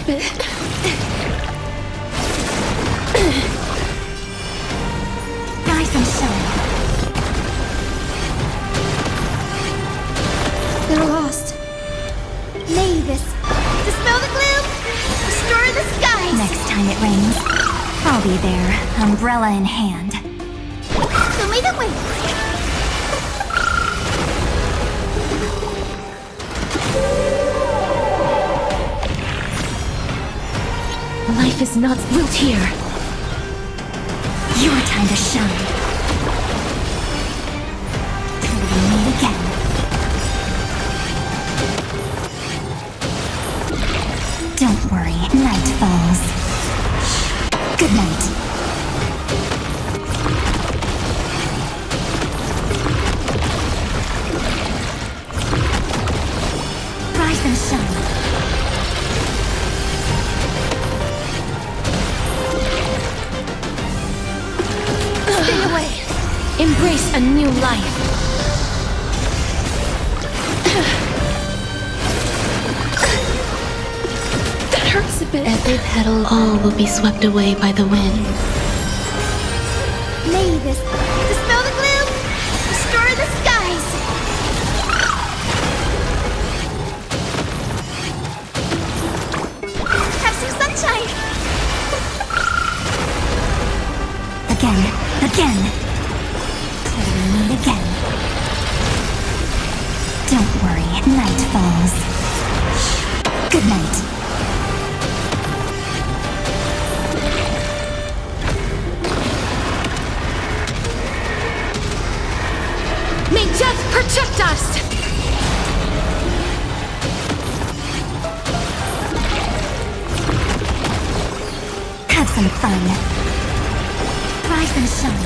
bit. Rise and shine. They're lost. Mavis, dispel the gloom, restore the skies. Next time it rains, I'll be there, umbrella in hand. Show me the way. Life is not built here. Your time to shine. Till we meet again. Don't worry, night falls. Good night. Rise and shine. Stay away. Embrace a new life. That hurts a bit. Every petal, all will be swept away by the wind. Mavis, dispel the gloom, restore the skies. Have some sunshine. Again. Till we meet again. Don't worry, night falls. Good night. May death protect us! Have some fun. Rise and shine.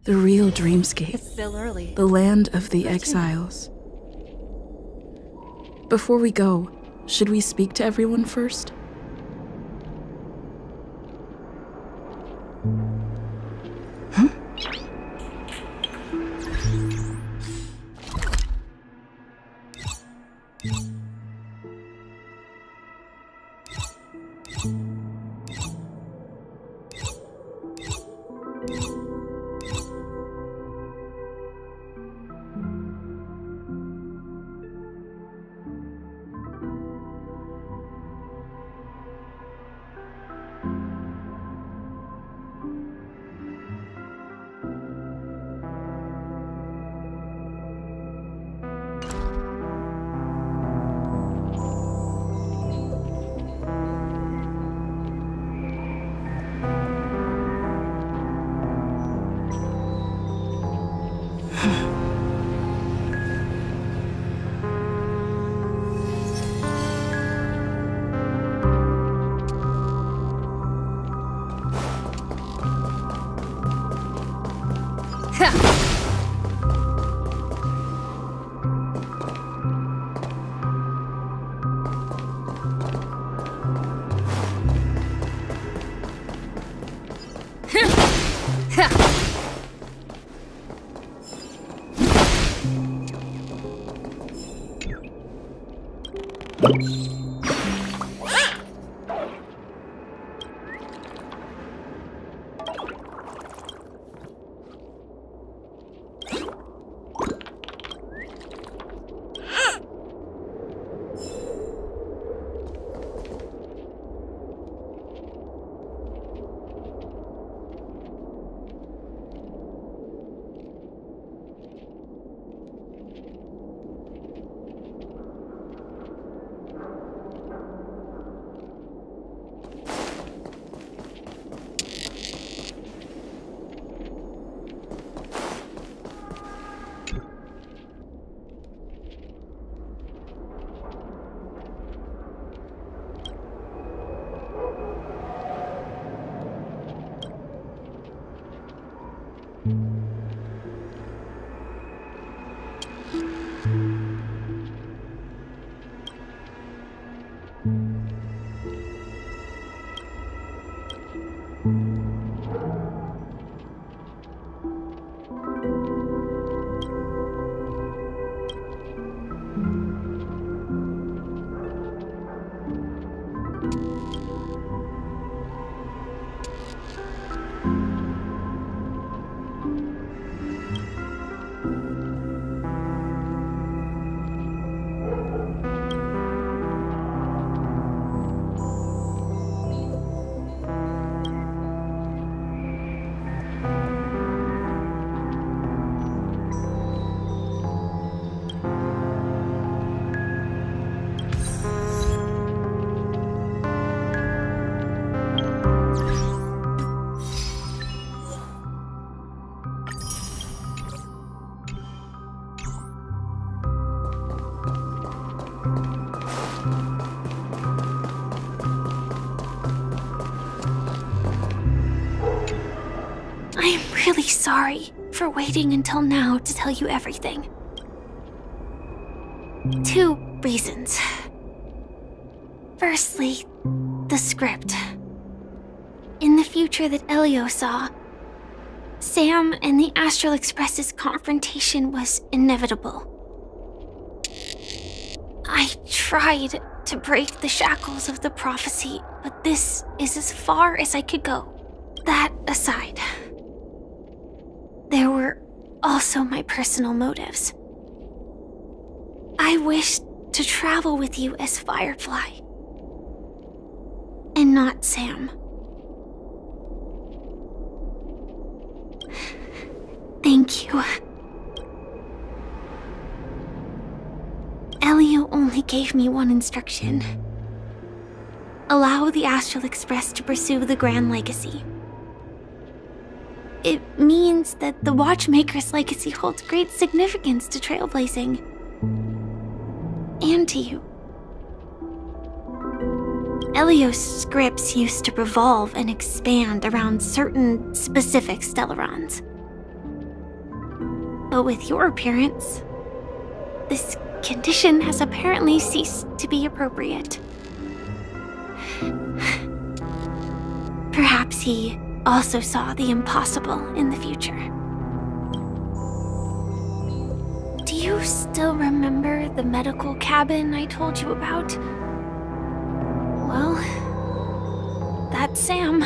The real dreamscape. It's still early. The land of the exiles. Before we go, should we speak to everyone first? I'm really sorry for waiting until now to tell you everything. 2 reasons. Firstly, the script. In the future that Elio saw, Sam and the Astral Express's confrontation was inevitable. I tried to break the shackles of the prophecy, but this is as far as I could go. That aside, there were also my personal motives. I wished to travel with you as Firefly, and not Sam. Thank you. Elio only gave me one instruction. Allow the Astral Express to pursue the Grand Legacy. It means that the Watchmaker's legacy holds great significance to trailblazing. And to you. Elio's scripts used to revolve and expand around certain specific Stellarons. But with your appearance, this condition has apparently ceased to be appropriate. Perhaps he also saw the impossible in the future. Do you still remember the medical cabin I told you about? Well, that's Sam.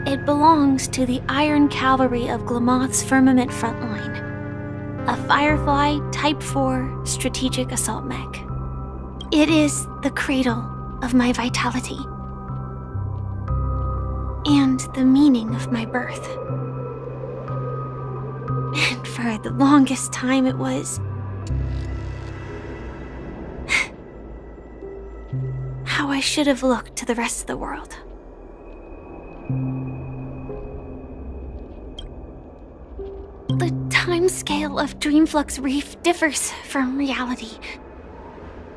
It belongs to the Iron Cavalry of Glamoth's Firmament Frontline, a Firefly Type 4 strategic assault mech. It is the cradle of my vitality. And the meaning of my birth. And for the longest time it was how I should have looked to the rest of the world. The timescale of Dreamflux Reef differs from reality,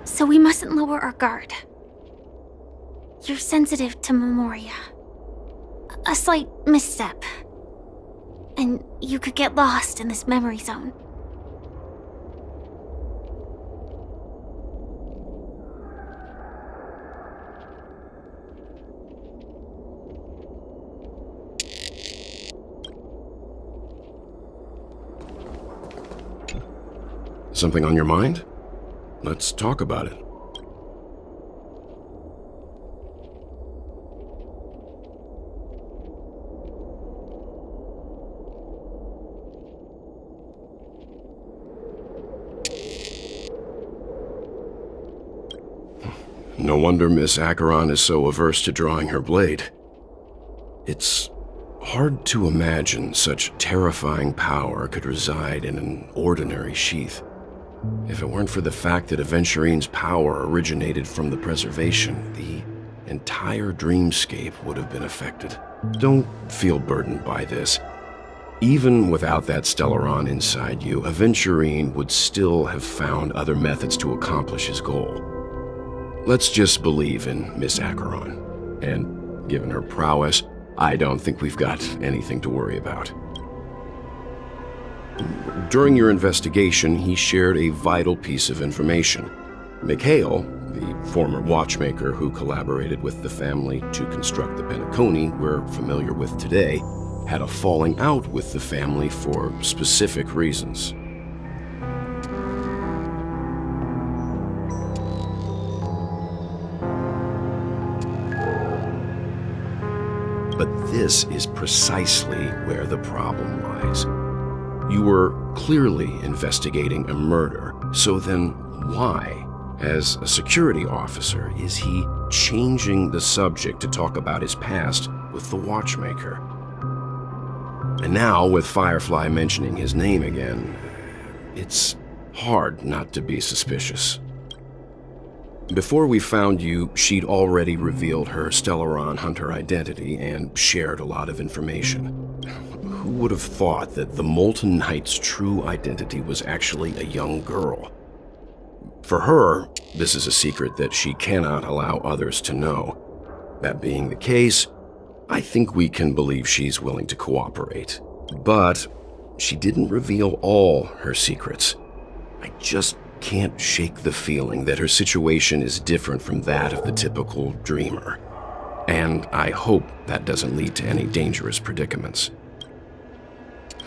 so we mustn't lower our guard. You're sensitive to Memoria. A slight misstep, and you could get lost in this memory zone. Something on your mind? Let's talk about it. No wonder Miss Acheron is so averse to drawing her blade. It's hard to imagine such terrifying power could reside in an ordinary sheath. If it weren't for the fact that Aventurine's power originated from the preservation, the entire dreamscape would have been affected. Don't feel burdened by this. Even without that Stellaron inside you, Aventurine would still have found other methods to accomplish his goal. Let's just believe in Miss Acheron. And given her prowess, I don't think we've got anything to worry about. During your investigation, he shared a vital piece of information. Mikhail, the former watchmaker who collaborated with the family to construct the Penacony we're familiar with today, had a falling out with the family for specific reasons. But this is precisely where the problem lies. You were clearly investigating a murder, so then why, as a security officer, is he changing the subject to talk about his past with the watchmaker? And now, with Firefly mentioning his name again, it's hard not to be suspicious. Before we found you, she'd already revealed her Stellaron hunter identity and shared a lot of information. Who would have thought that the Molten Knight's true identity was actually a young girl? For her, this is a secret that she cannot allow others to know. That being the case, I think we can believe she's willing to cooperate. But she didn't reveal all her secrets. I just can't shake the feeling that her situation is different from that of the typical dreamer. And I hope that doesn't lead to any dangerous predicaments.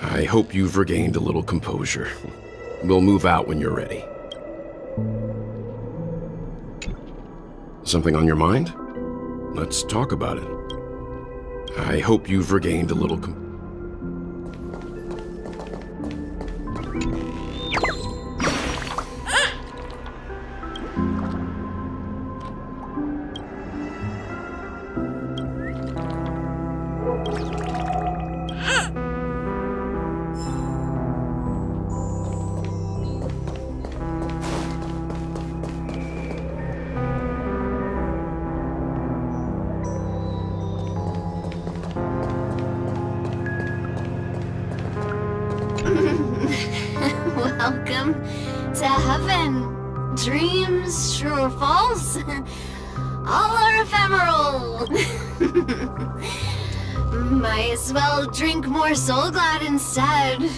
I hope you've regained a little composure. We'll move out when you're ready. Something on your mind? Let's talk about it. I hope you've regained a little Welcome to heaven. Dreams, true or false, all are ephemeral. Might as well drink more Soul Glad instead.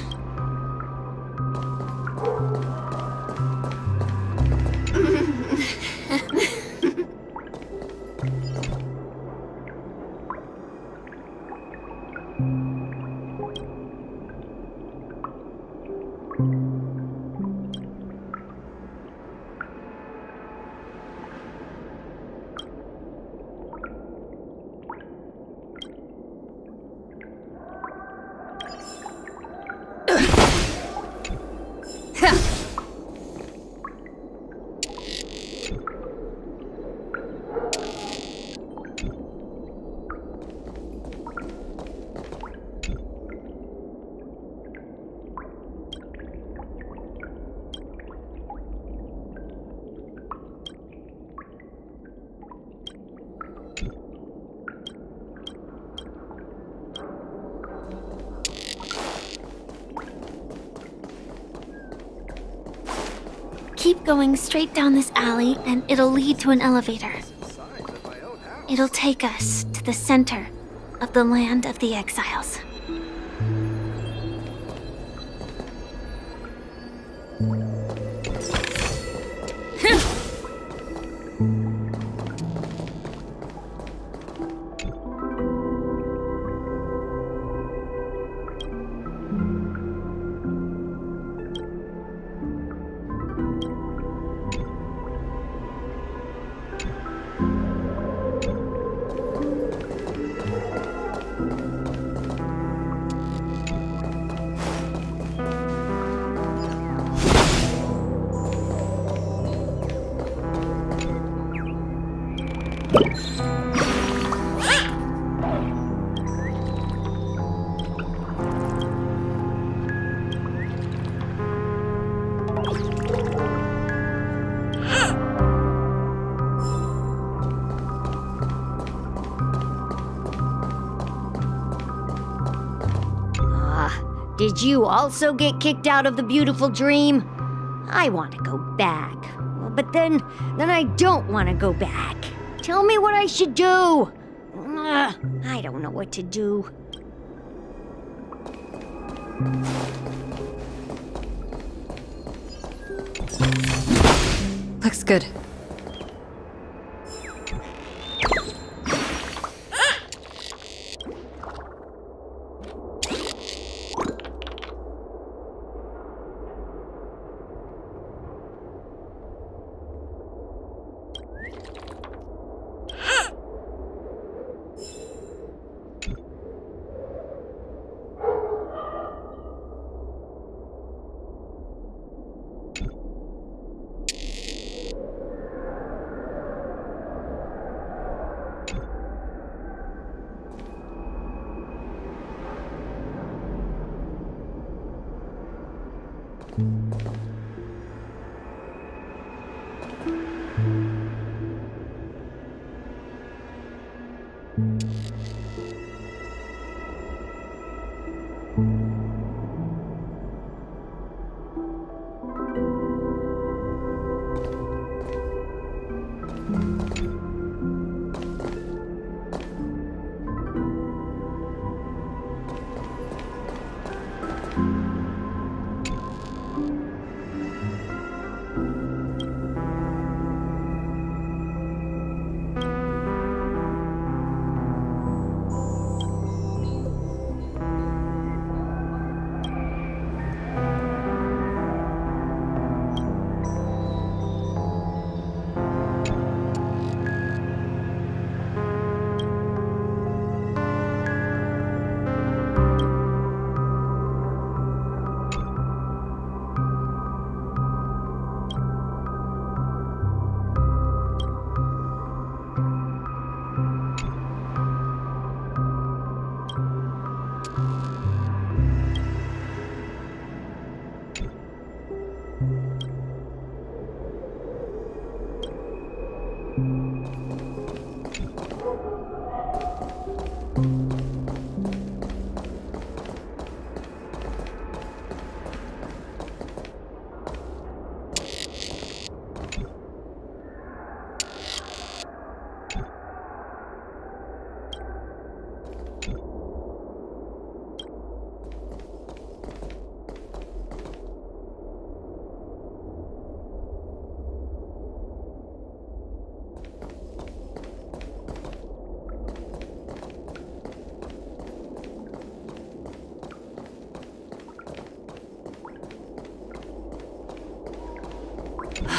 Keep going straight down this alley and it'll lead to an elevator. It'll take us to the center of the land of the exiles. Did you also get kicked out of the beautiful dream? I want to go back. But then I don't want to go back. Tell me what I should do. I don't know what to do. Looks good.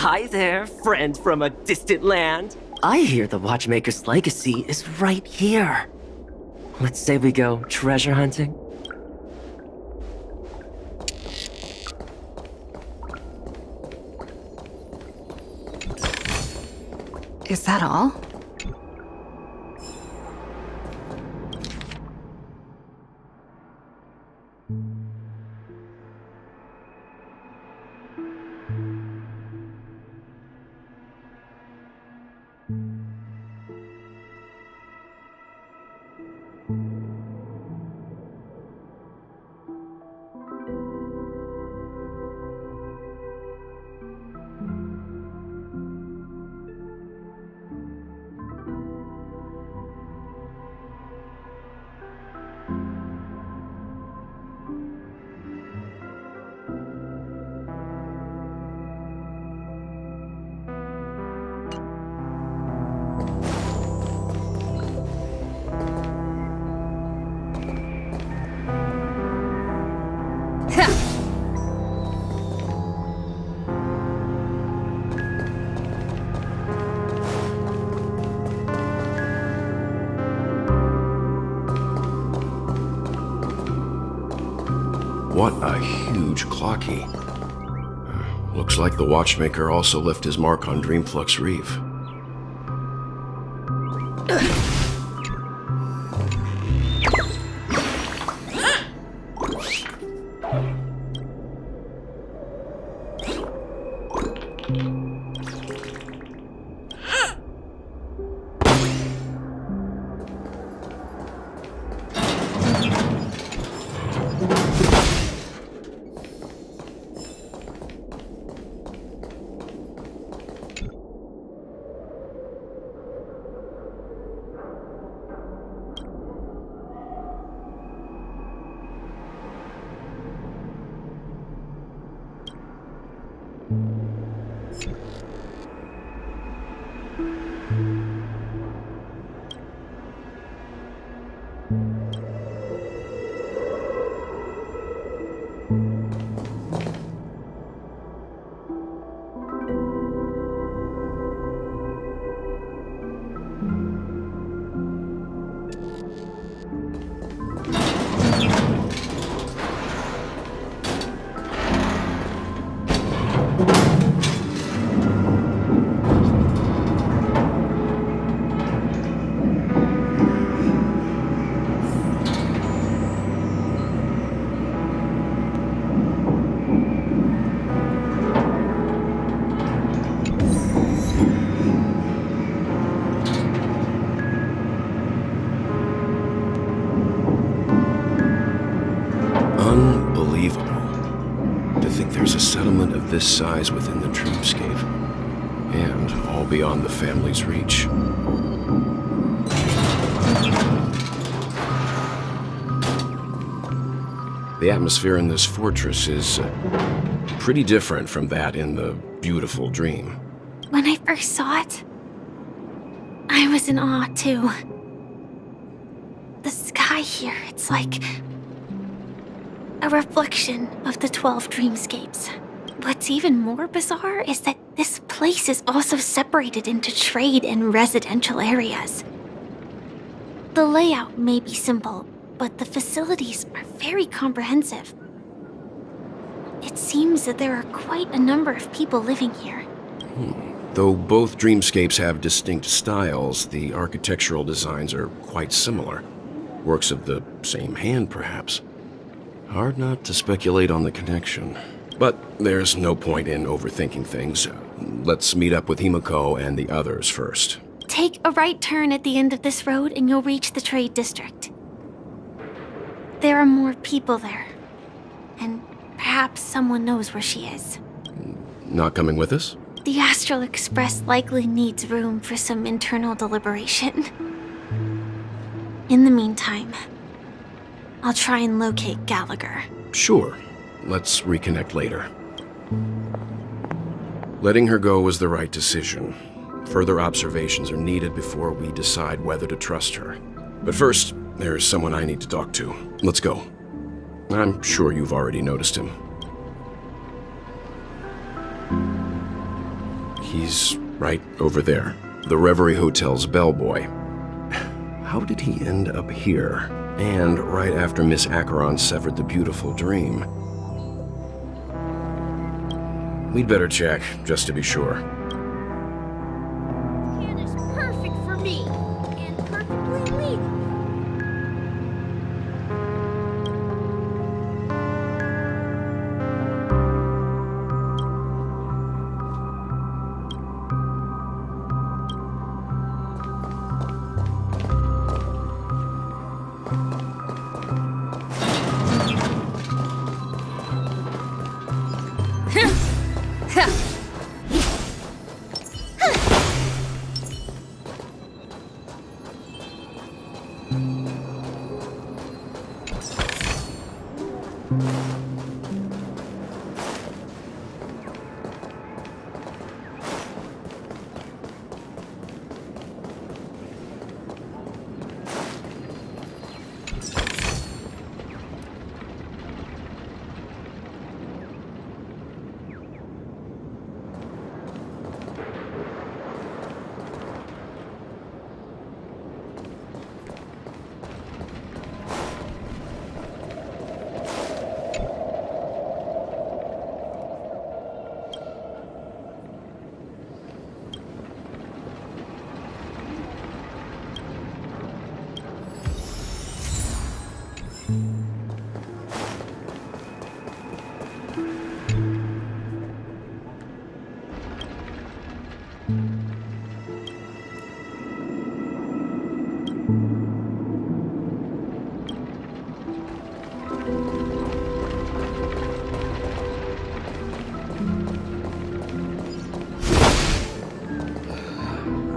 Hi there, friend from a distant land. I hear the Watchmaker's legacy is right here. Let's say we go treasure hunting. Is that all? What a huge clock key. Looks like the Watchmaker also left his mark on Dreamflux Reef. Unbelievable. To think there's a settlement of this size within the dreamscape, and all beyond the family's reach. The atmosphere in this fortress is pretty different from that in the beautiful dream. When I first saw it, I was in awe too. The sky here, it's like a reflection of the 12 dreamscapes. What's even more bizarre is that this place is also separated into trade and residential areas. The layout may be simple, but the facilities are very comprehensive. It seems that there are quite a number of people living here. Though both dreamscapes have distinct styles, the architectural designs are quite similar. Works of the same hand, perhaps. Hard not to speculate on the connection. But there's no point in overthinking things. Let's meet up with Himiko and the others first. Take a right turn at the end of this road and you'll reach the trade district. There are more people there. And perhaps someone knows where she is. Not coming with us? The Astral Express likely needs room for some internal deliberation. In the meantime, I'll try and locate Gallagher. Sure. Let's reconnect later. Letting her go was the right decision. Further observations are needed before we decide whether to trust her. But first, there's someone I need to talk to. Let's go. I'm sure you've already noticed him. He's right over there. The Reverie Hotel's bellboy. How did he end up here? And right after Miss Acheron severed the beautiful dream. We'd better check, just to be sure. Can is perfect for me, and perfectly legal.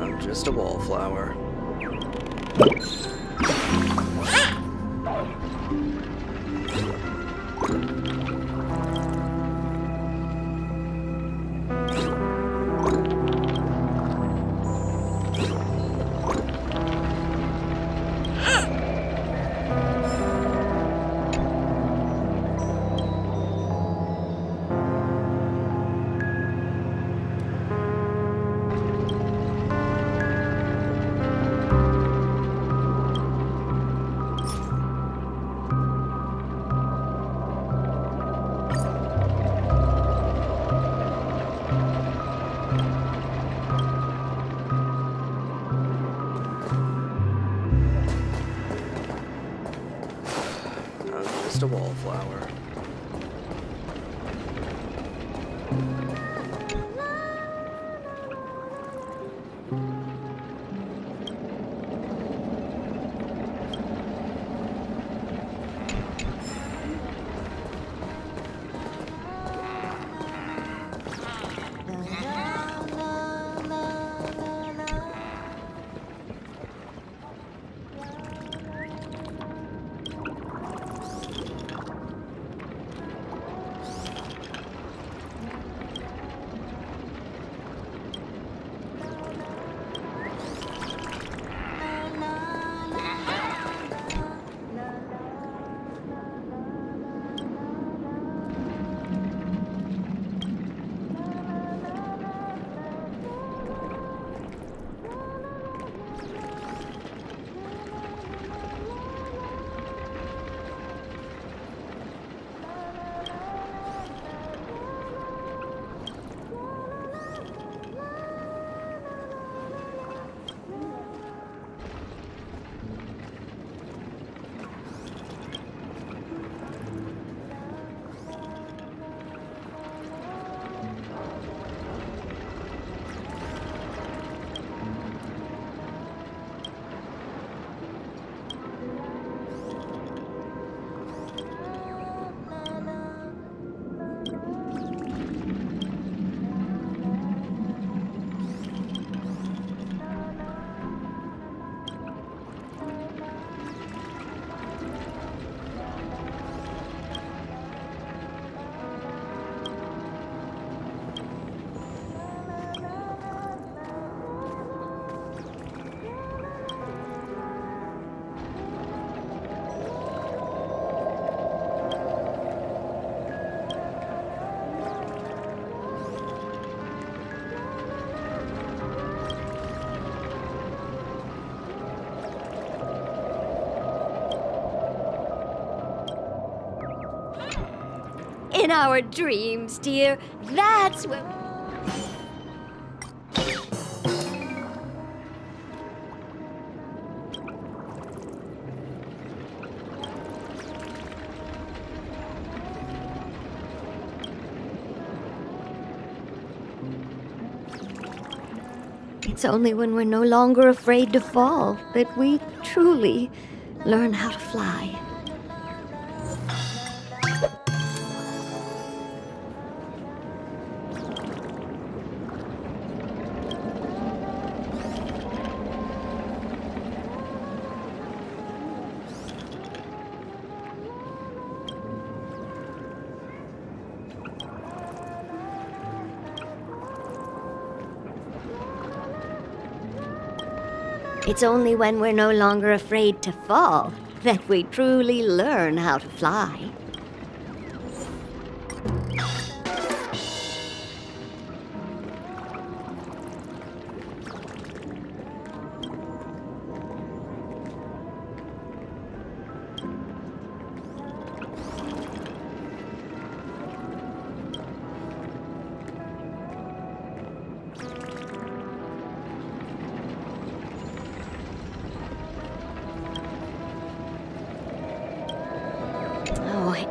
I'm just a wallflower. I'm just a wallflower. in our dreams, dear. That's where... It's only when we're no longer afraid to fall that we truly learn how to fly. It's only when we're no longer afraid to fall that we truly learn how to fly.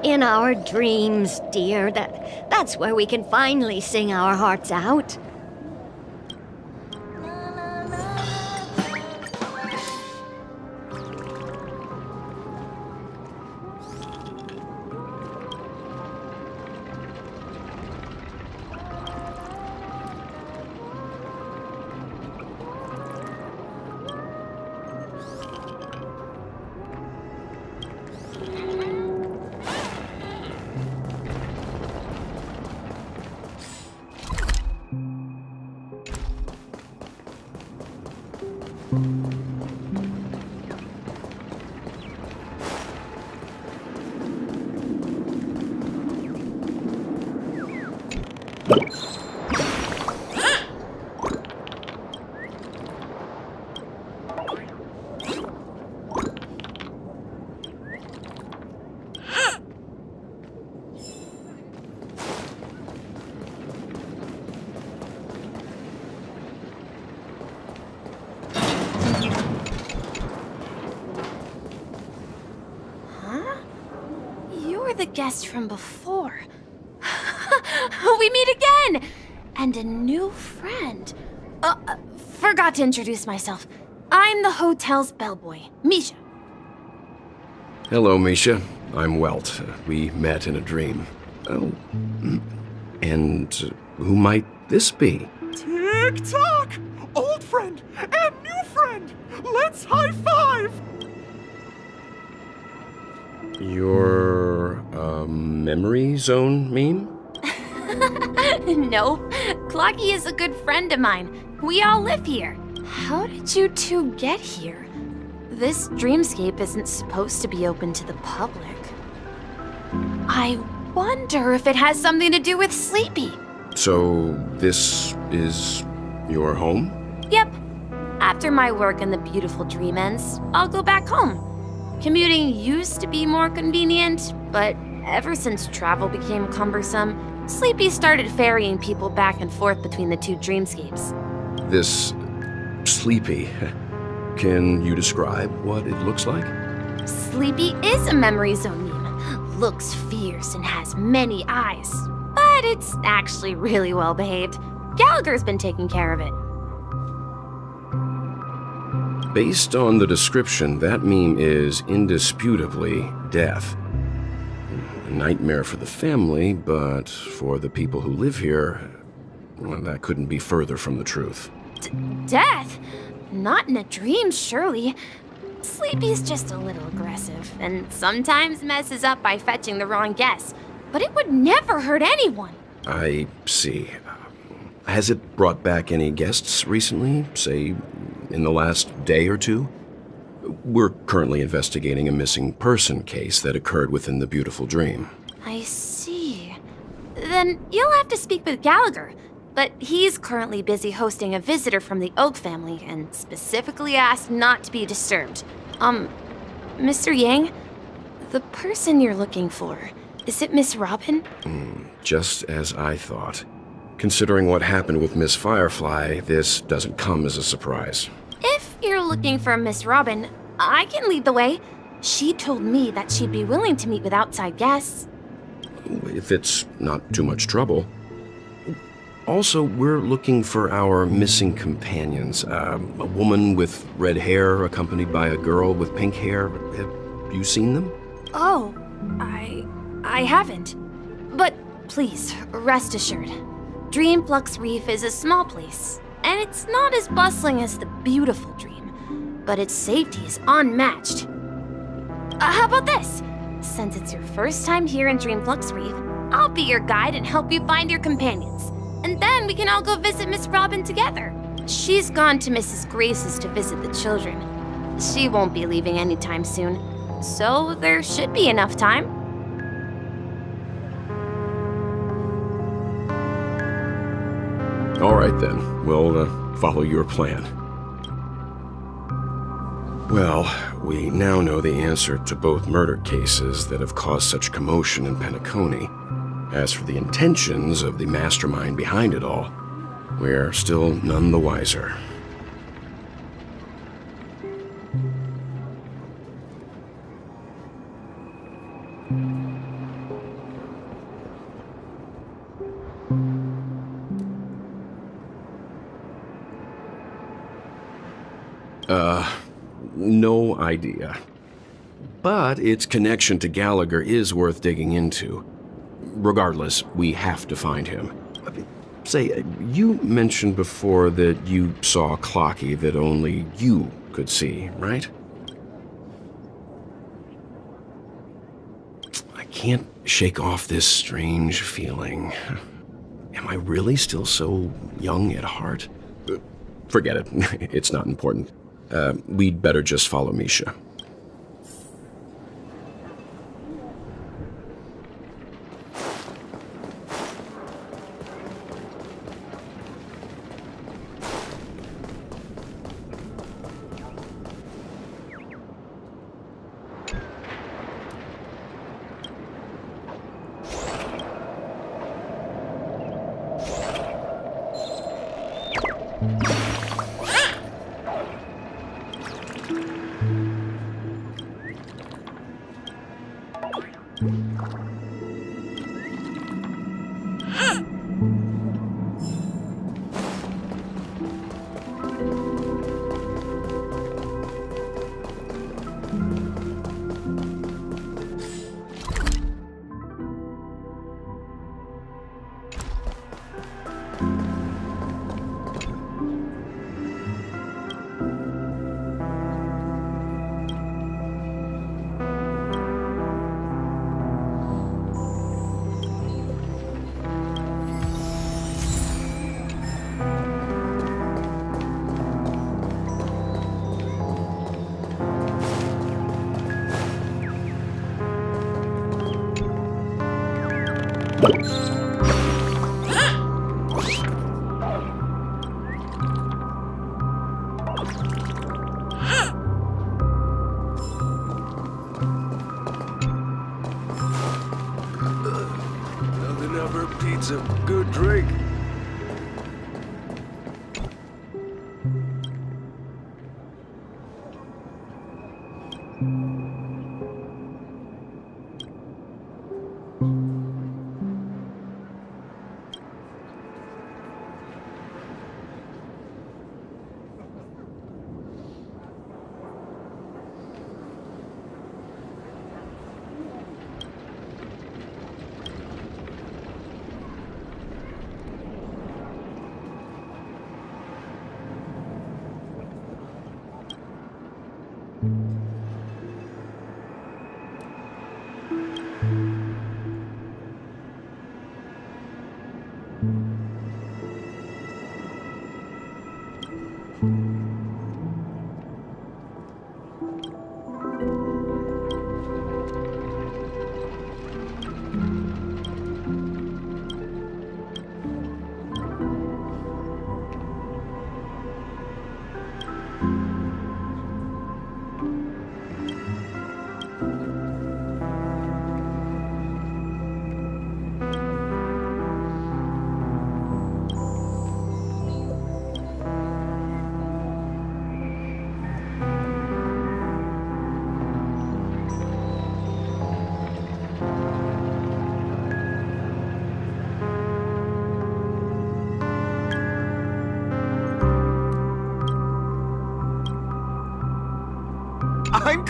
In our dreams, dear. That's where we can finally sing our hearts out. The guest from before. We meet again! And a new friend. Forgot to introduce myself. I'm the hotel's bellboy, Misha. Hello, Misha. I'm Welt. We met in a dream. Oh. And who might this be? Tick-tock! Old friend and new friend! Let's high-five! You're a memory zone meme? No, Clocky is a good friend of mine. We all live here. How did you two get here? This dreamscape isn't supposed to be open to the public. I wonder if it has something to do with Sleepy. So, this is your home? Yep. After my work in the beautiful dream ends, I'll go back home. Commuting used to be more convenient, but ever since travel became cumbersome, Sleepy started ferrying people back and forth between the two dreamscapes. This Sleepy. Can you describe what it looks like? Sleepy is a memory zone meme. Looks fierce and has many eyes. But it's actually really well behaved. Gallagher's been taking care of it. Based on the description, that meme is indisputably death. A nightmare for the family, but for the people who live here, well, that couldn't be further from the truth. Death? Not in a dream, surely. Sleepy's just a little aggressive, and sometimes messes up by fetching the wrong guess. But it would never hurt anyone. I see. Has it brought back any guests recently, say, in the last day or two? We're currently investigating a missing person case that occurred within the beautiful dream. I see. Then you'll have to speak with Gallagher. But he's currently busy hosting a visitor from the Oak family and specifically asked not to be disturbed. Mr. Yang, the person you're looking for, Is it Miss Robin? Just as I thought. Considering what happened with Miss Firefly, this doesn't come as a surprise. If you're looking for Miss Robin, I can lead the way. She told me that she'd be willing to meet with outside guests. If it's not too much trouble. Also, we're looking for our missing companions. A woman with red hair accompanied by a girl with pink hair. Have you seen them? Oh, I haven't. But please, rest assured. Dreamflux Reef is a small place, and it's not as bustling as the beautiful Dream, but its safety is unmatched. How about this? Since it's your first time here in Dreamflux Reef, I'll be your guide and help you find your companions. And then we can all go visit Miss Robin together. She's gone to Mrs. Grace's to visit the children. She won't be leaving anytime soon, so there should be enough time. All right then, we'll follow your plan. Well, we now know the answer to both murder cases that have caused such commotion in Penacony. As for the intentions of the mastermind behind it all, we're still none the wiser. No idea. But its connection to Gallagher is worth digging into. Regardless, we have to find him. Say, you mentioned before that you saw Clocky that only you could see, right? I can't shake off this strange feeling. Am I really still so young at heart? Forget it. It's not important. We'd better just follow Misha. Nothing ever beats a good drink.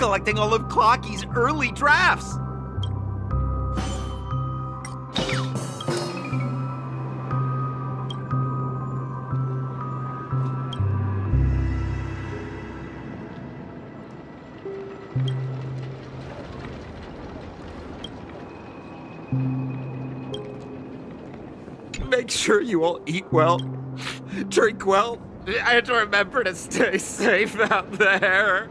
collecting all of Clocky's early drafts. Make sure you all eat well, drink well, and remember to stay safe out there.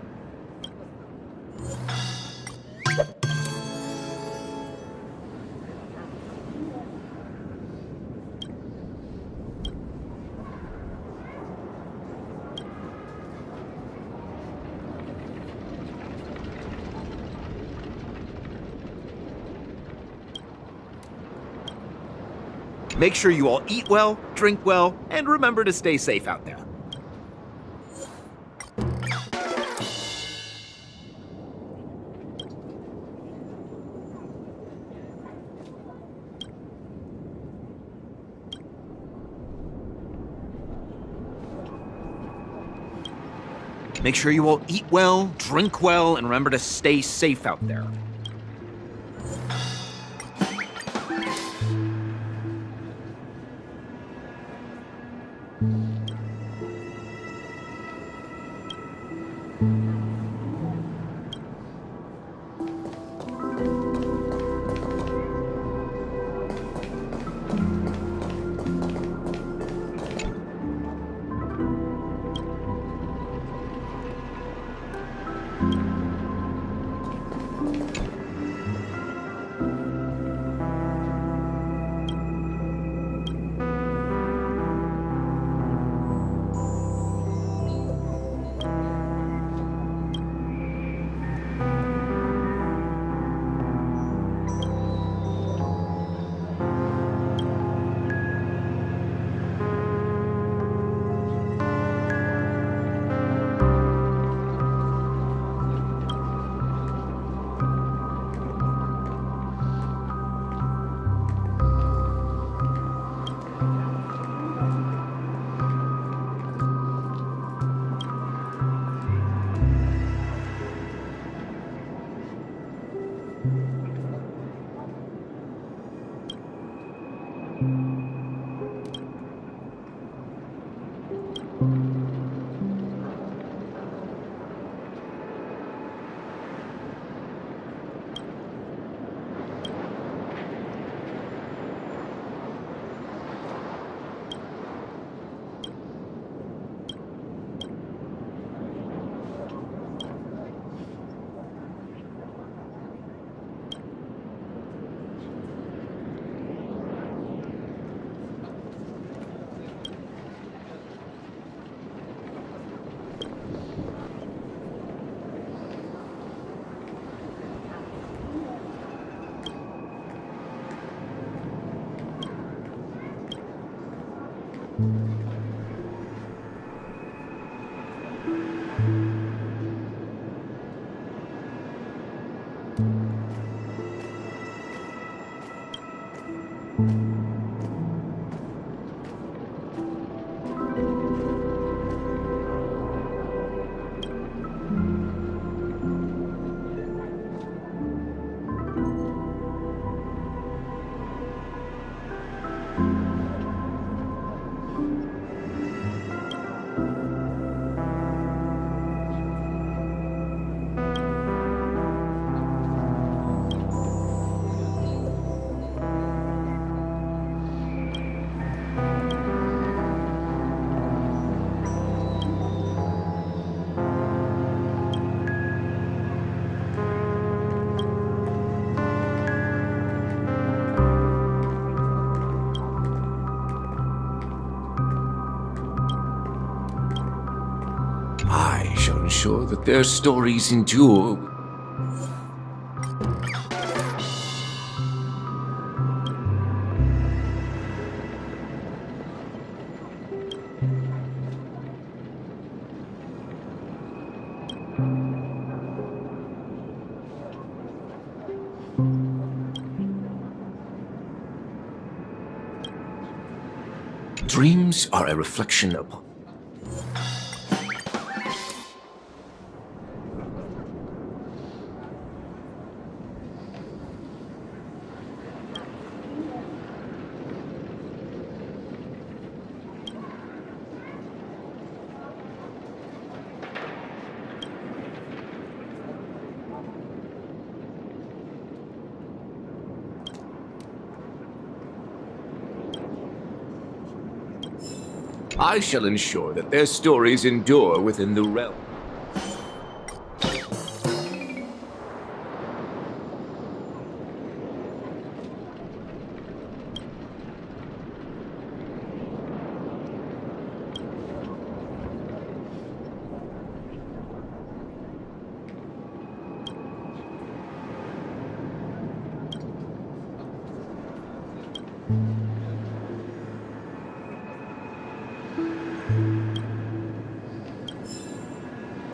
Make sure you all eat well, drink well, and remember to stay safe out there. Make sure you all eat well, drink well, and remember to stay safe out there. I shall ensure that their stories endure. Dreams are a reflection upon. I shall ensure that their stories endure within the realm.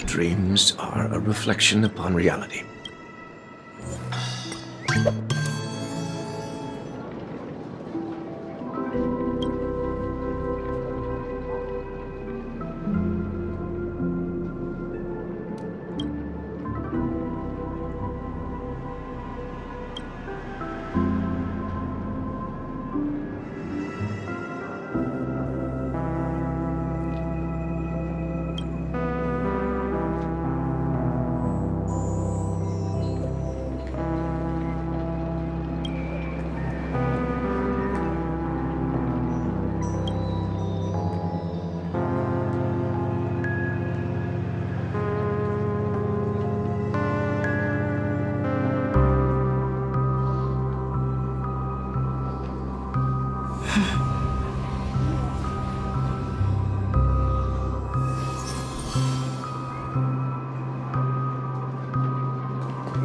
Dreams are a reflection upon reality.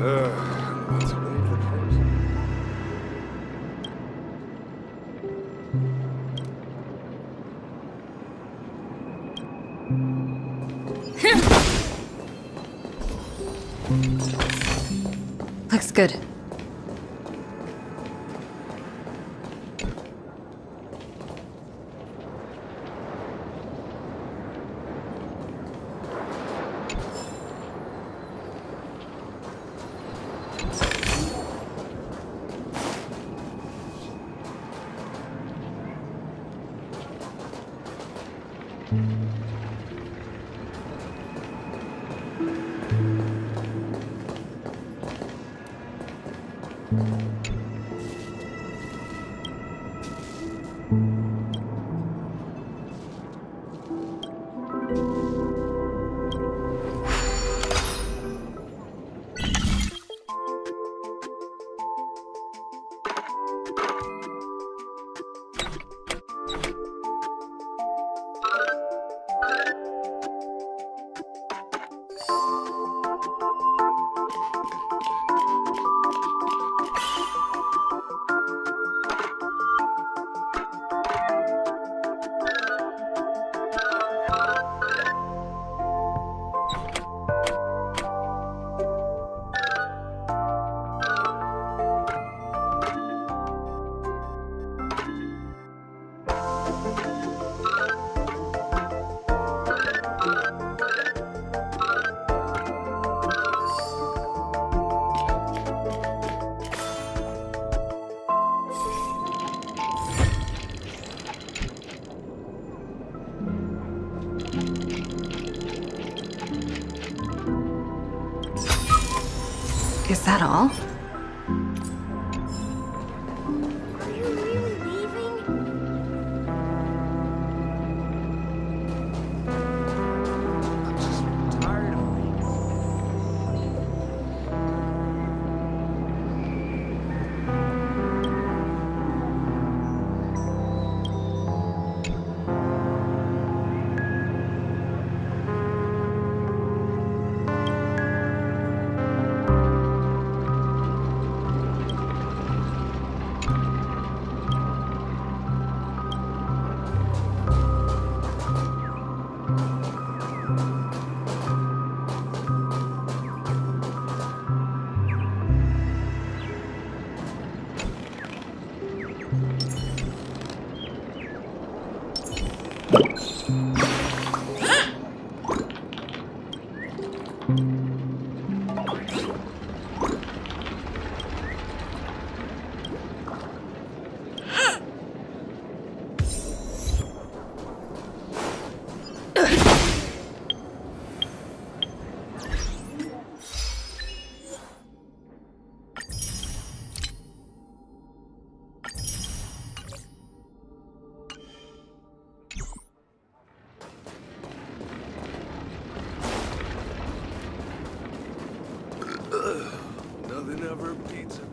Let's leave the first. Looks good. Is that all? Are you really leaving? I'm just tired of being. Nothing ever beats a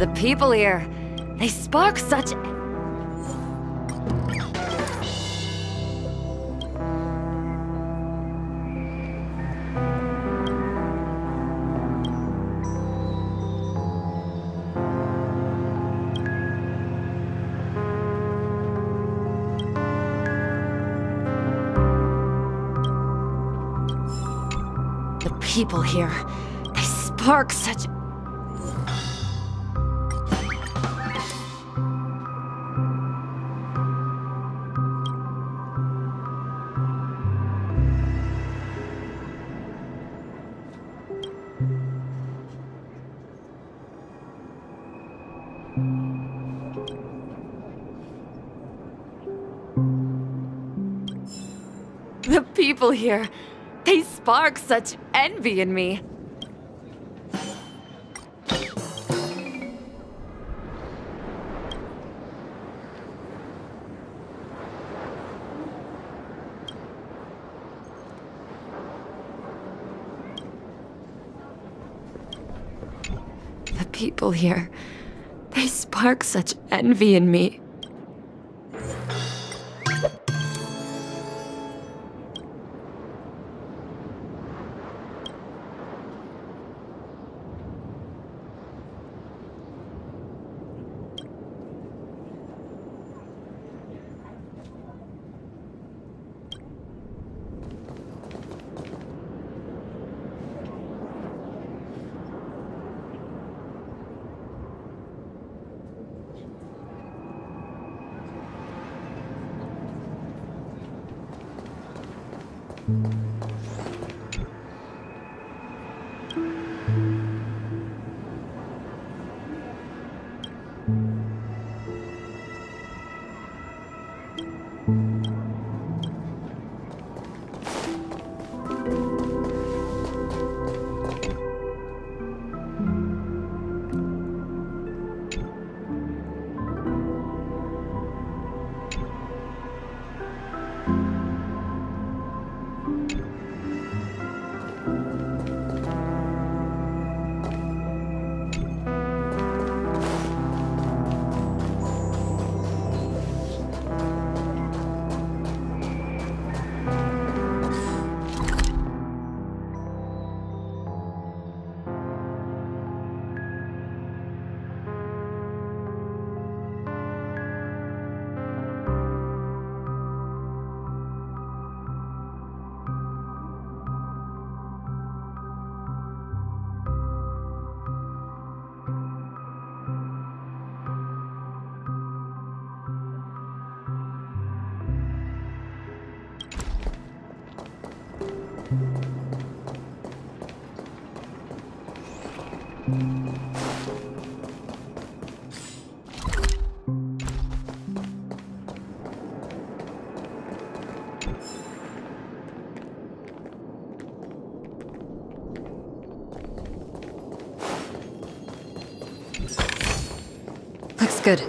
The people here, they spark such... The people here, they spark such... The people here, they spark such envy in me. The people here, they spark such envy in me. Looks good.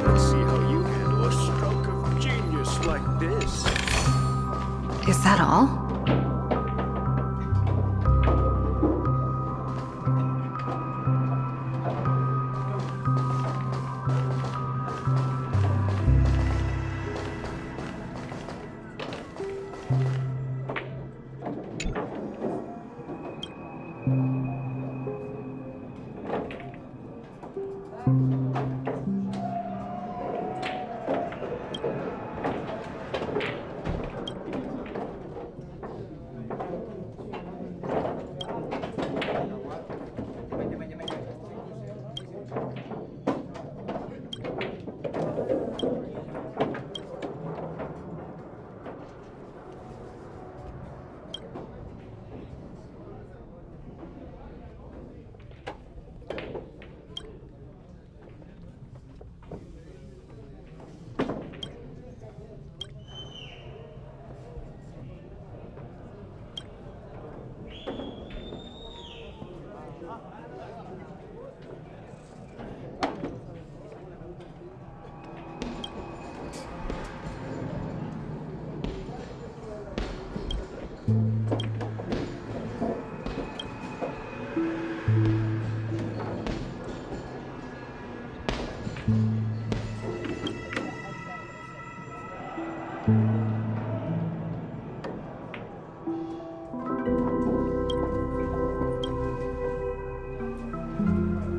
Let's see how you handle a stroke of genius like this. Is that all?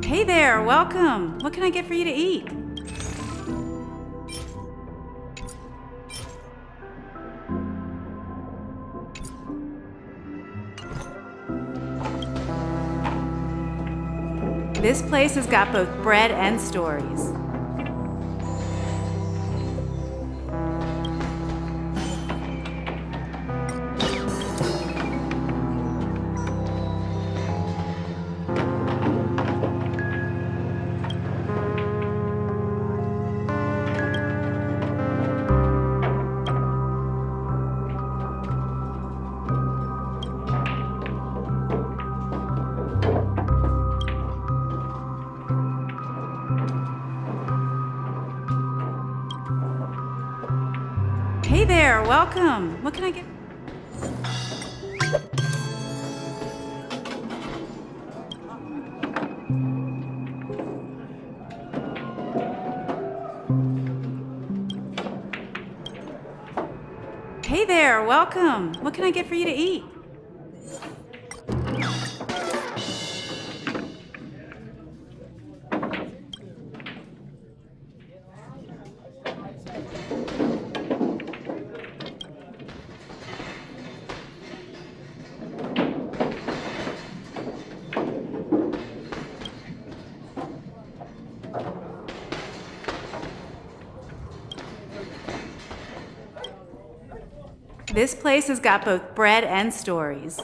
Hey there, welcome. What can I get for you to eat? This place has got both bread and stories. Hey there, welcome. What can I get? Hey there, welcome. What can I get for you to eat? This place has got both bread and stories.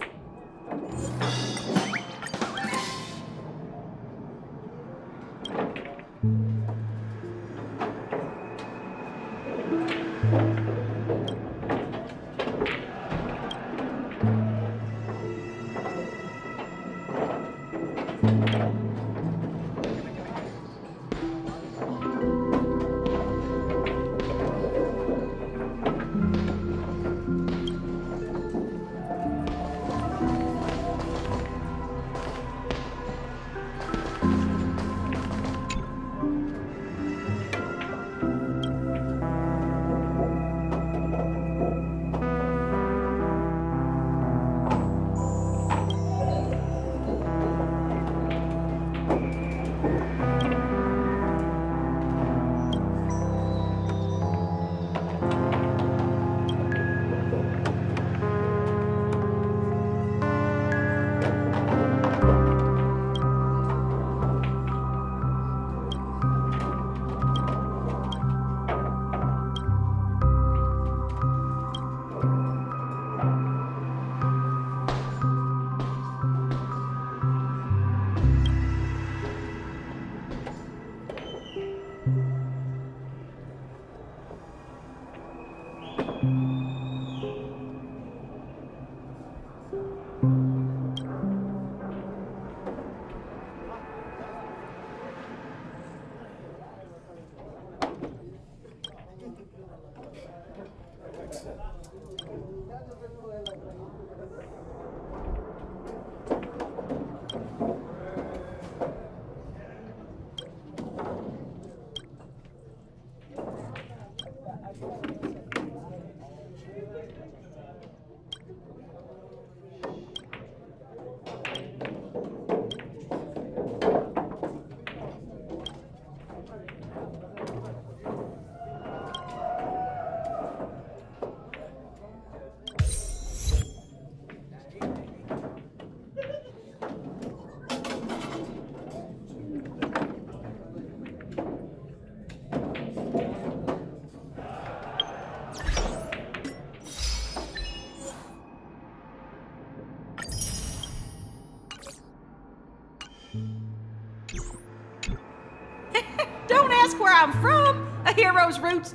ask where I'm from. A hero's roots.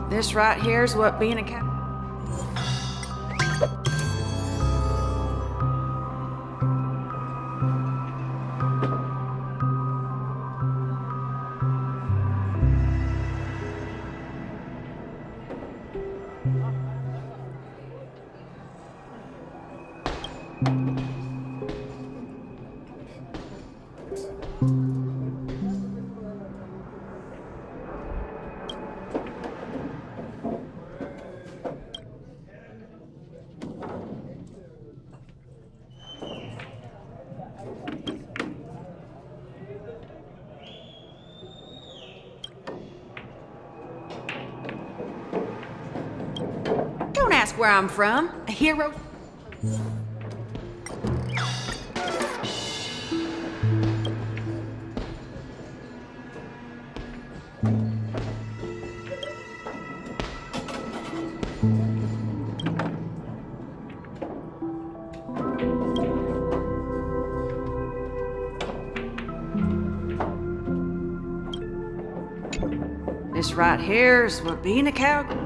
This right here's what being a cat. Don't ask where I'm from. A hero. This right here's what being a cowgirl.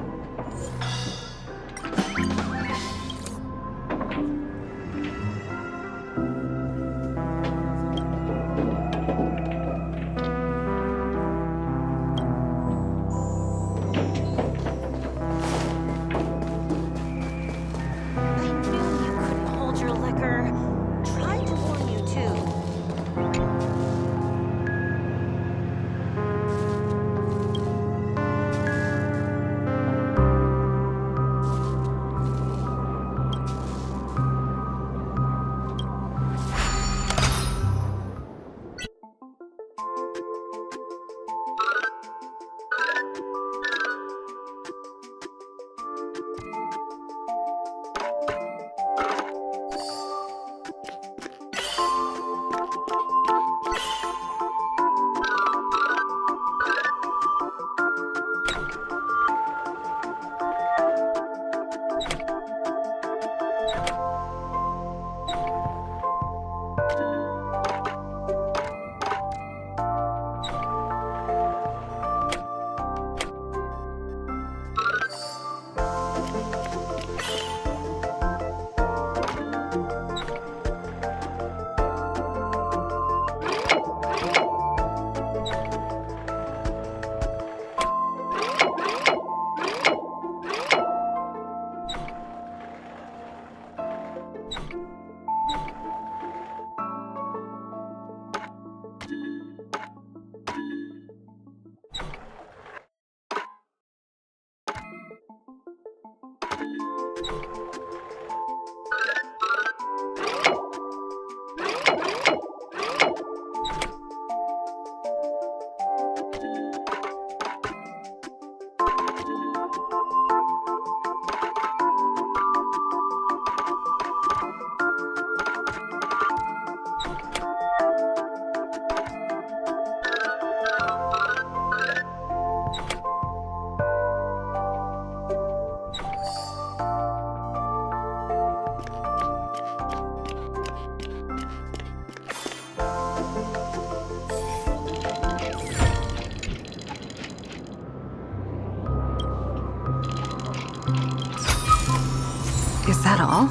Is that all?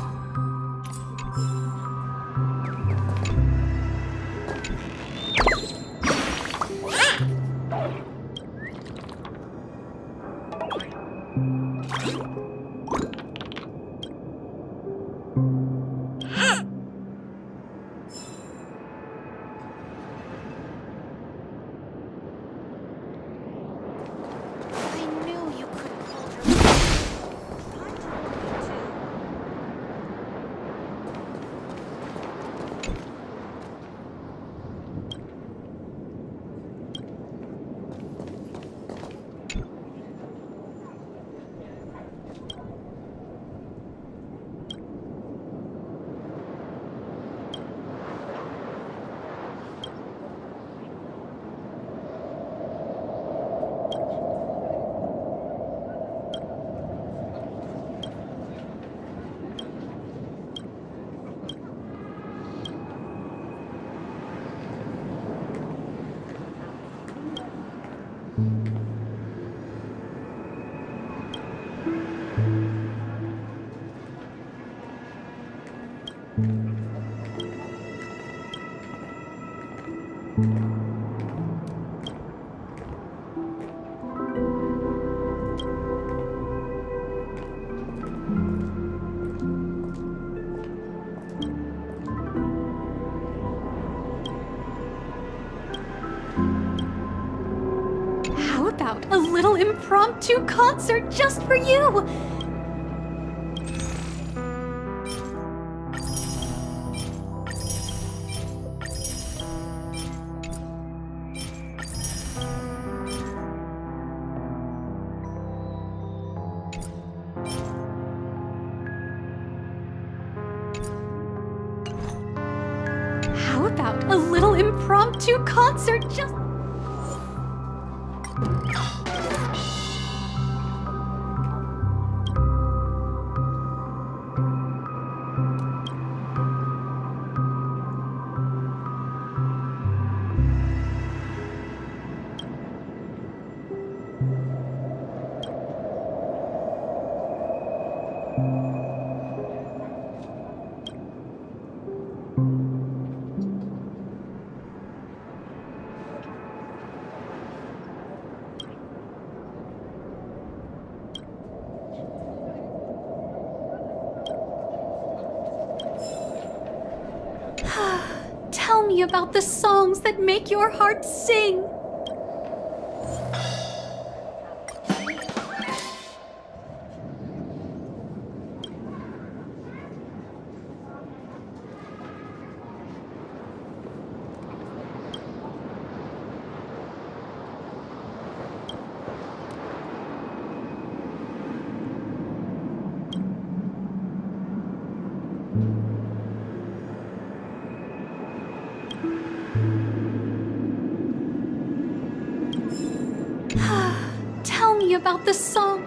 about a little impromptu concert just for you? How about a little impromptu concert just... Tell me about the songs that make your heart sing. Tell me about the song.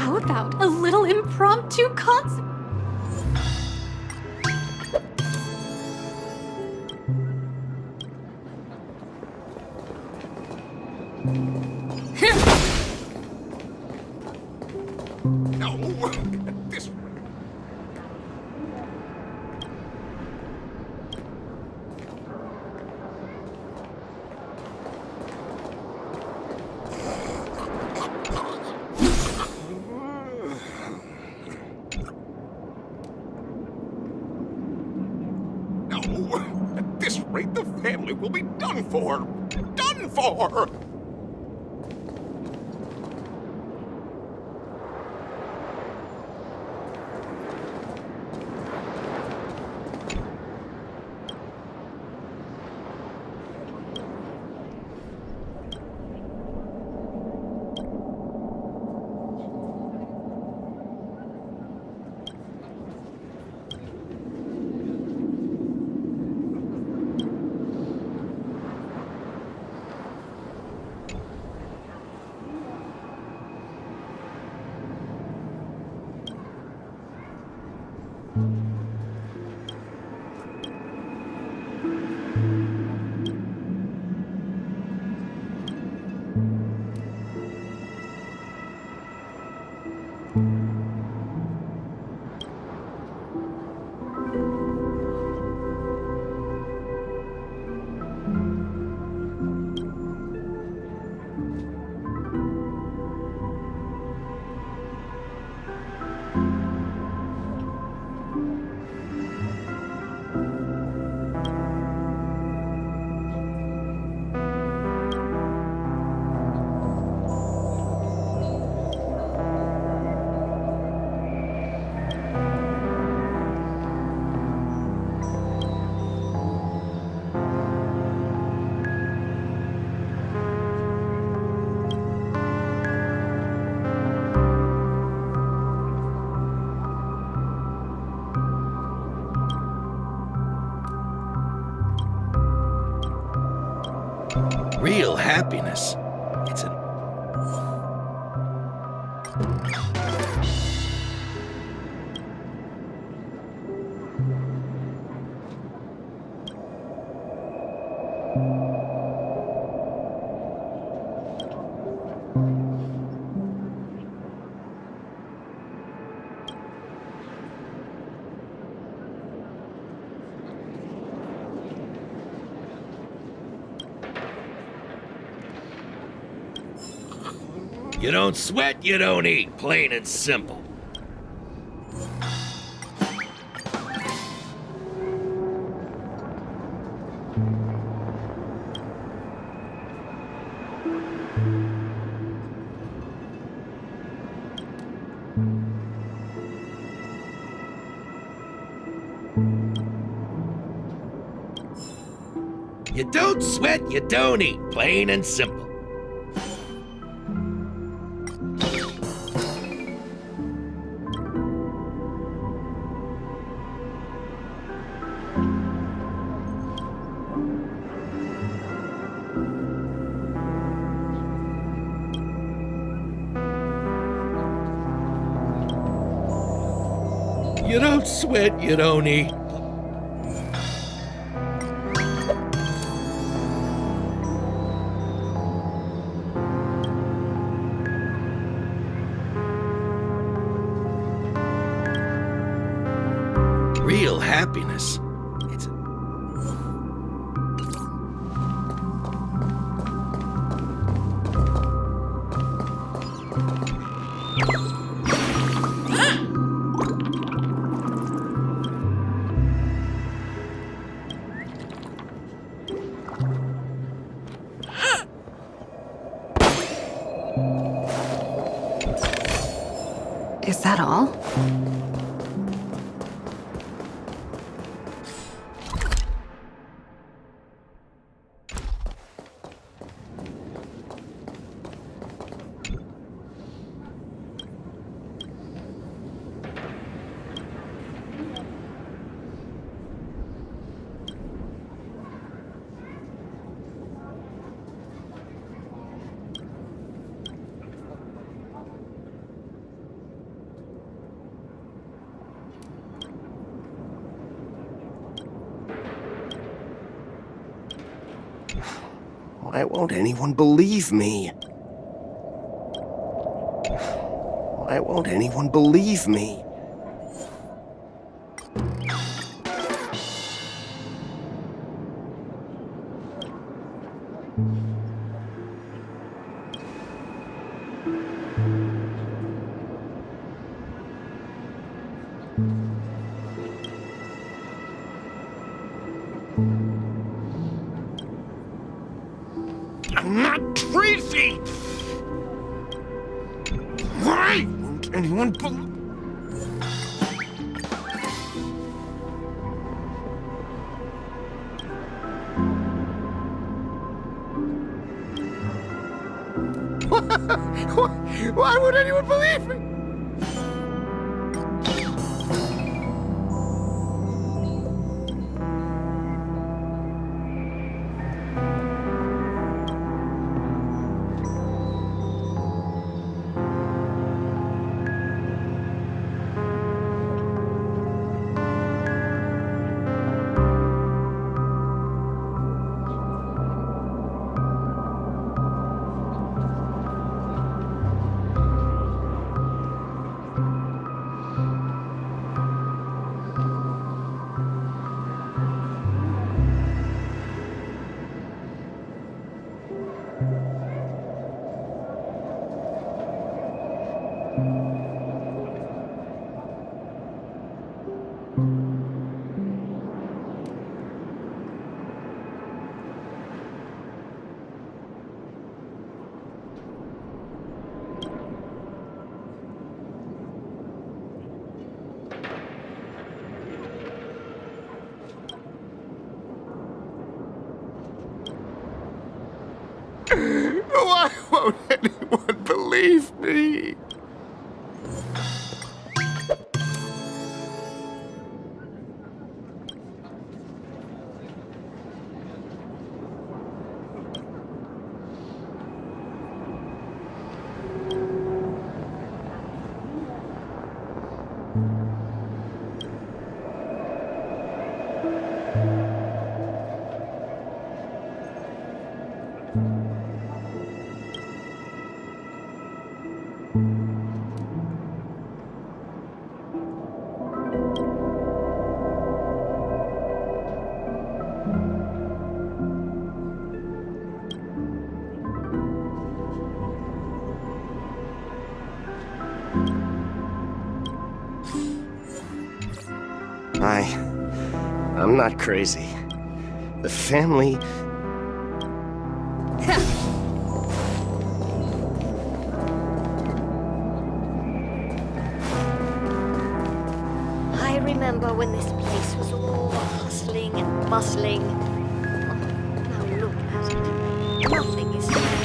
How about a little impromptu concert? No, this At this rate, the family will be done for. Done for! happiness. It's an... You don't sweat, you don't eat. Plain and simple. You don't sweat, you don't eat. Plain and simple. You don't sweat, you don't eat. Real happiness. It's a... Is that all? Why won't anyone believe me? Why won't anyone believe me? I'm not crazy! Why won't anyone believe? Why would anyone believe me? Why won't anyone believe me? I'm not crazy. The family... I remember when this place was all hustling and bustling. Now look at it. Nothing is left.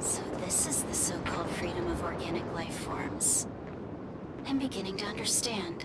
So this is the so-called freedom of organic life forms. I'm beginning to understand.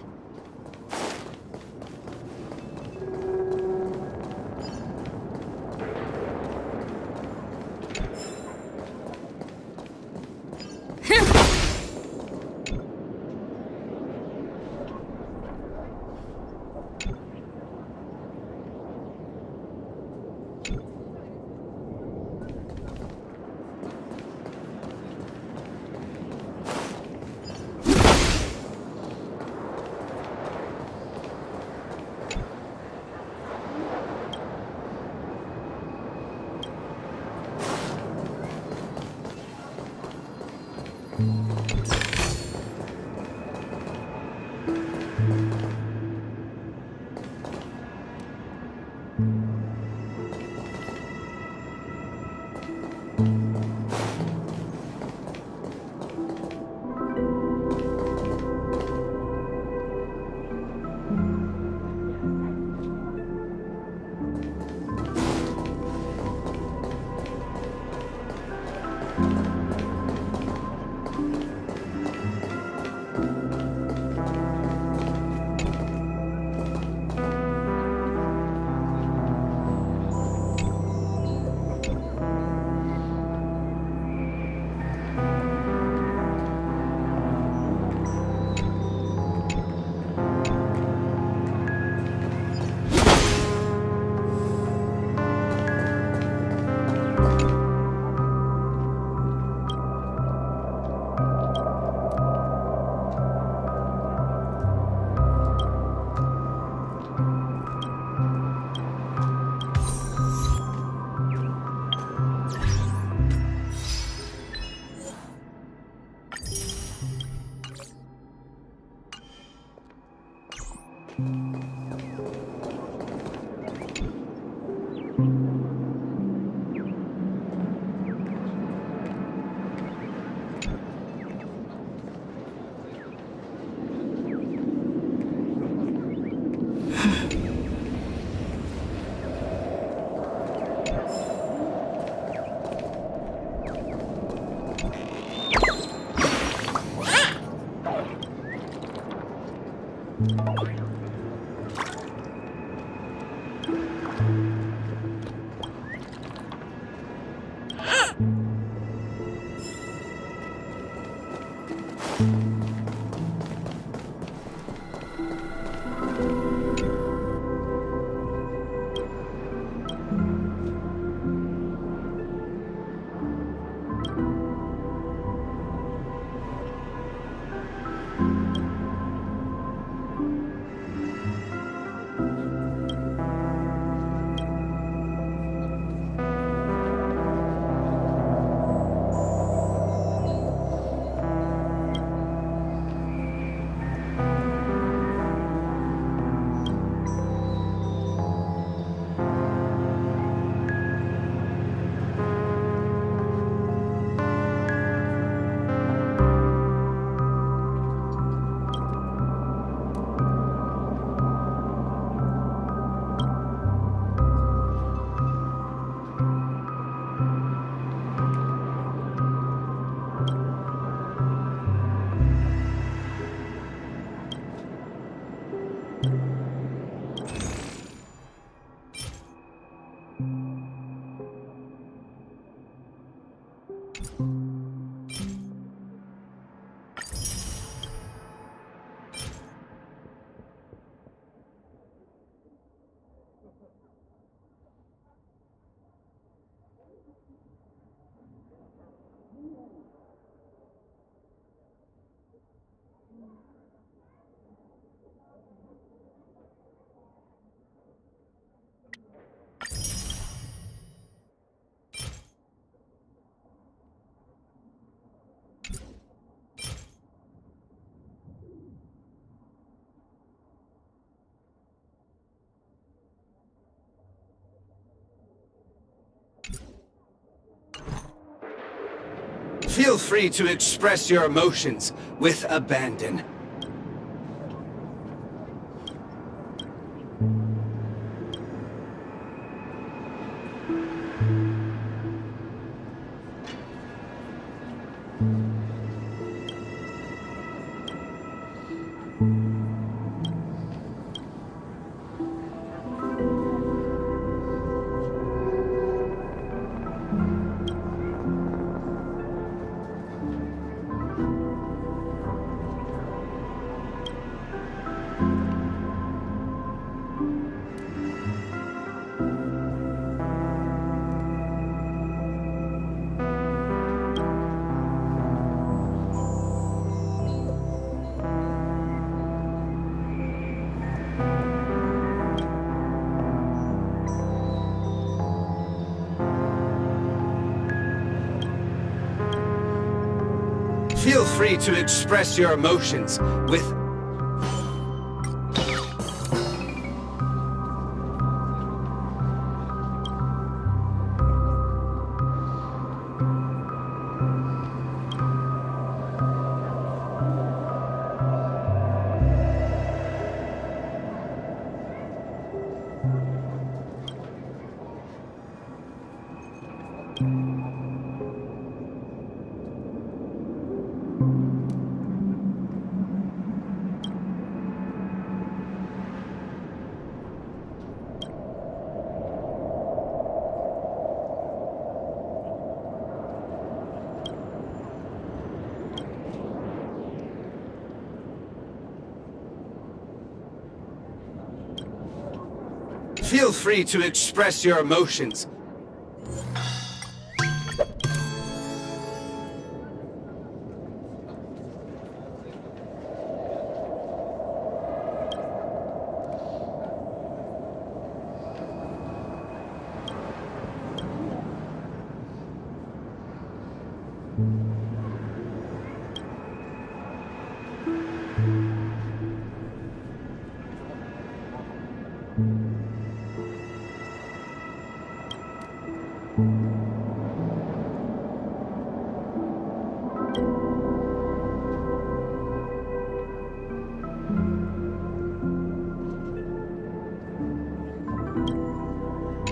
Feel free to express your emotions with abandon. Feel free to express your emotions with... Feel free to express your emotions.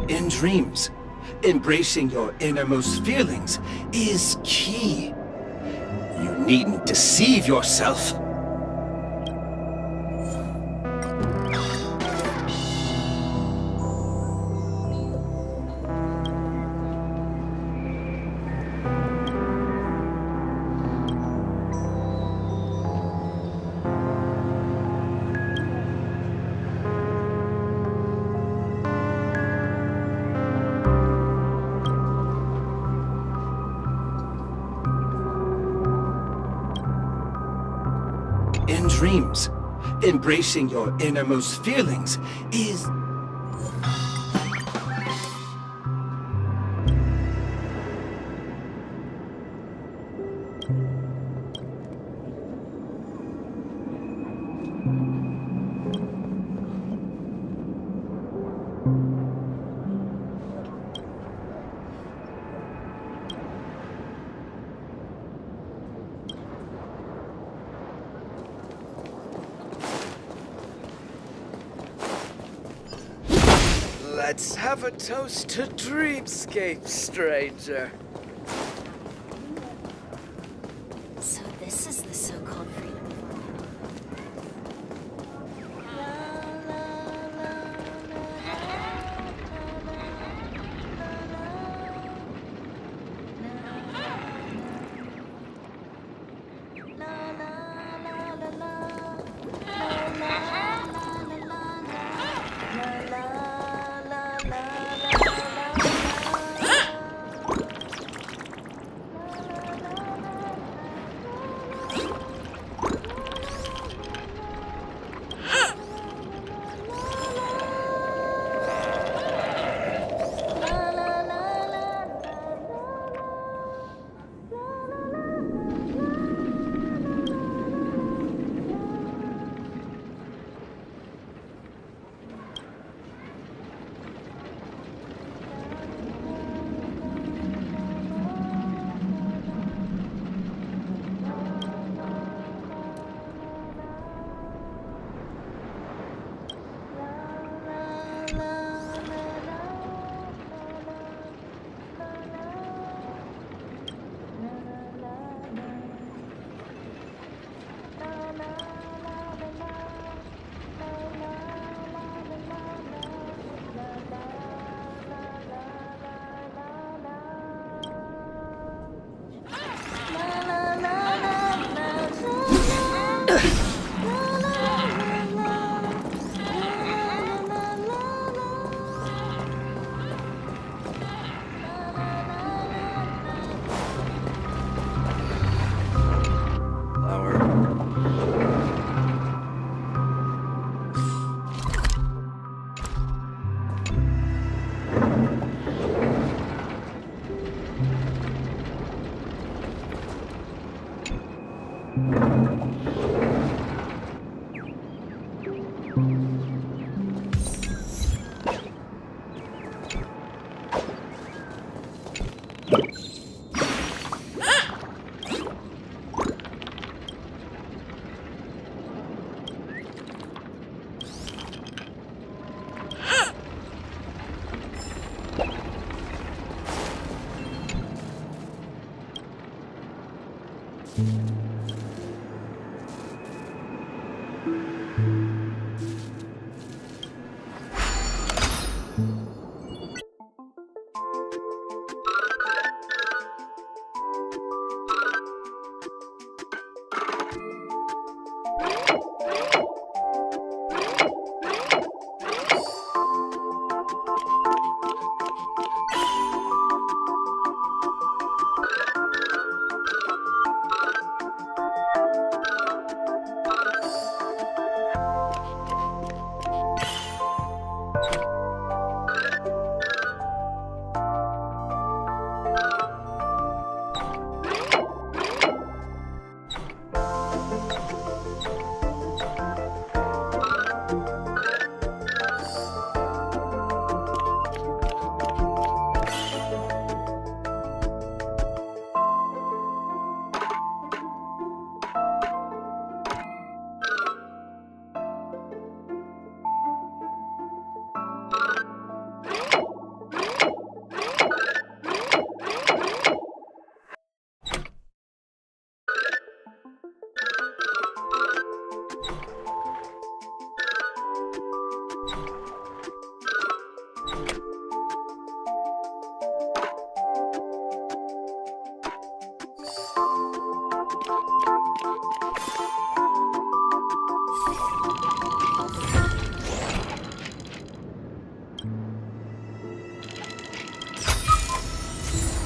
In dreams, embracing your innermost feelings is key. You needn't deceive yourself. In dreams, embracing your innermost feelings is... Let's have a toast to dreamscape, stranger. So this is the so-called freedom.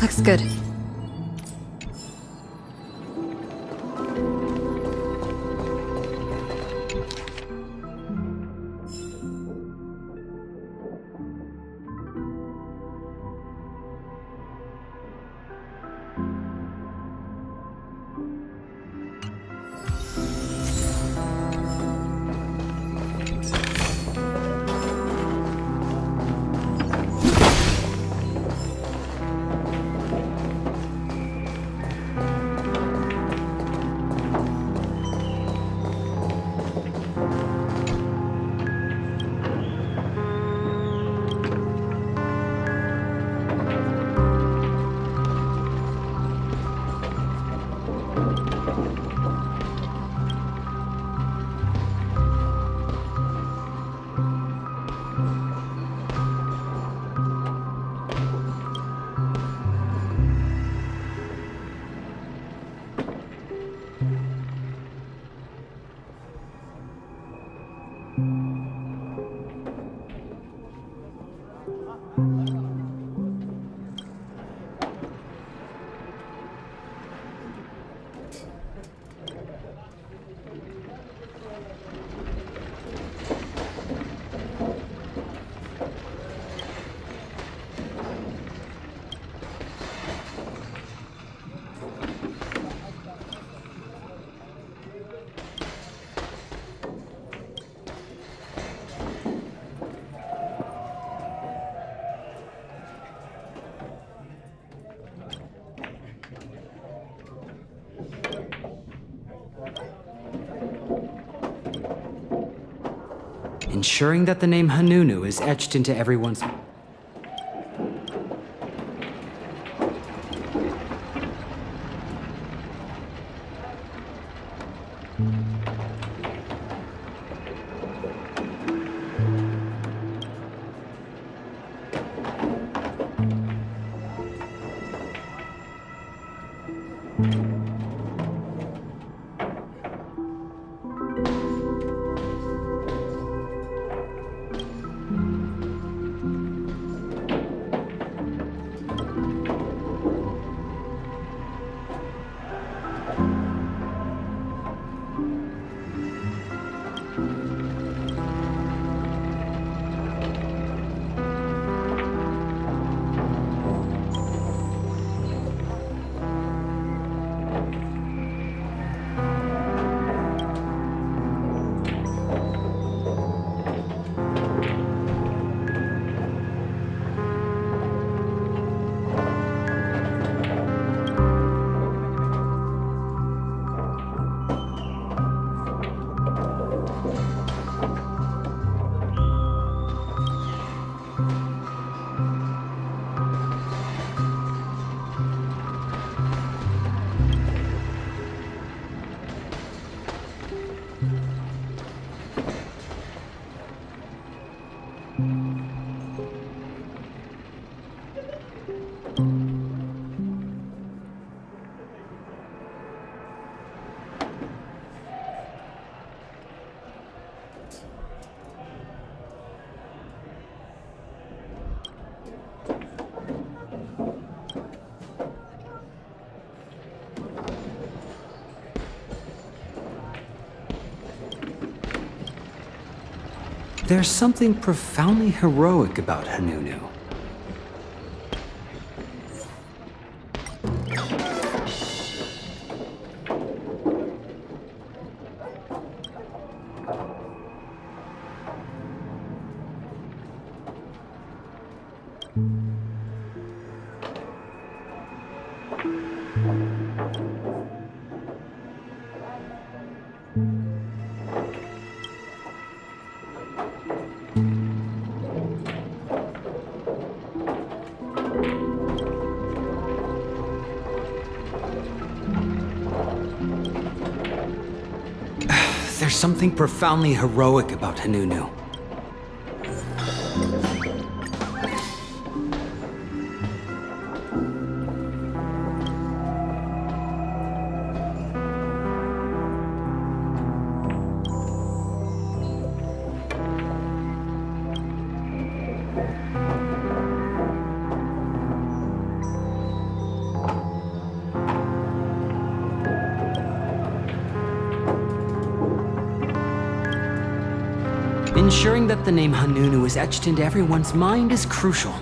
Looks good. Ensuring that the name Hanunu is etched into everyone's... There's something profoundly heroic about Hanunu. There's something profoundly heroic about Hanunu. Ensuring that the name Hanunu is etched into everyone's mind is crucial.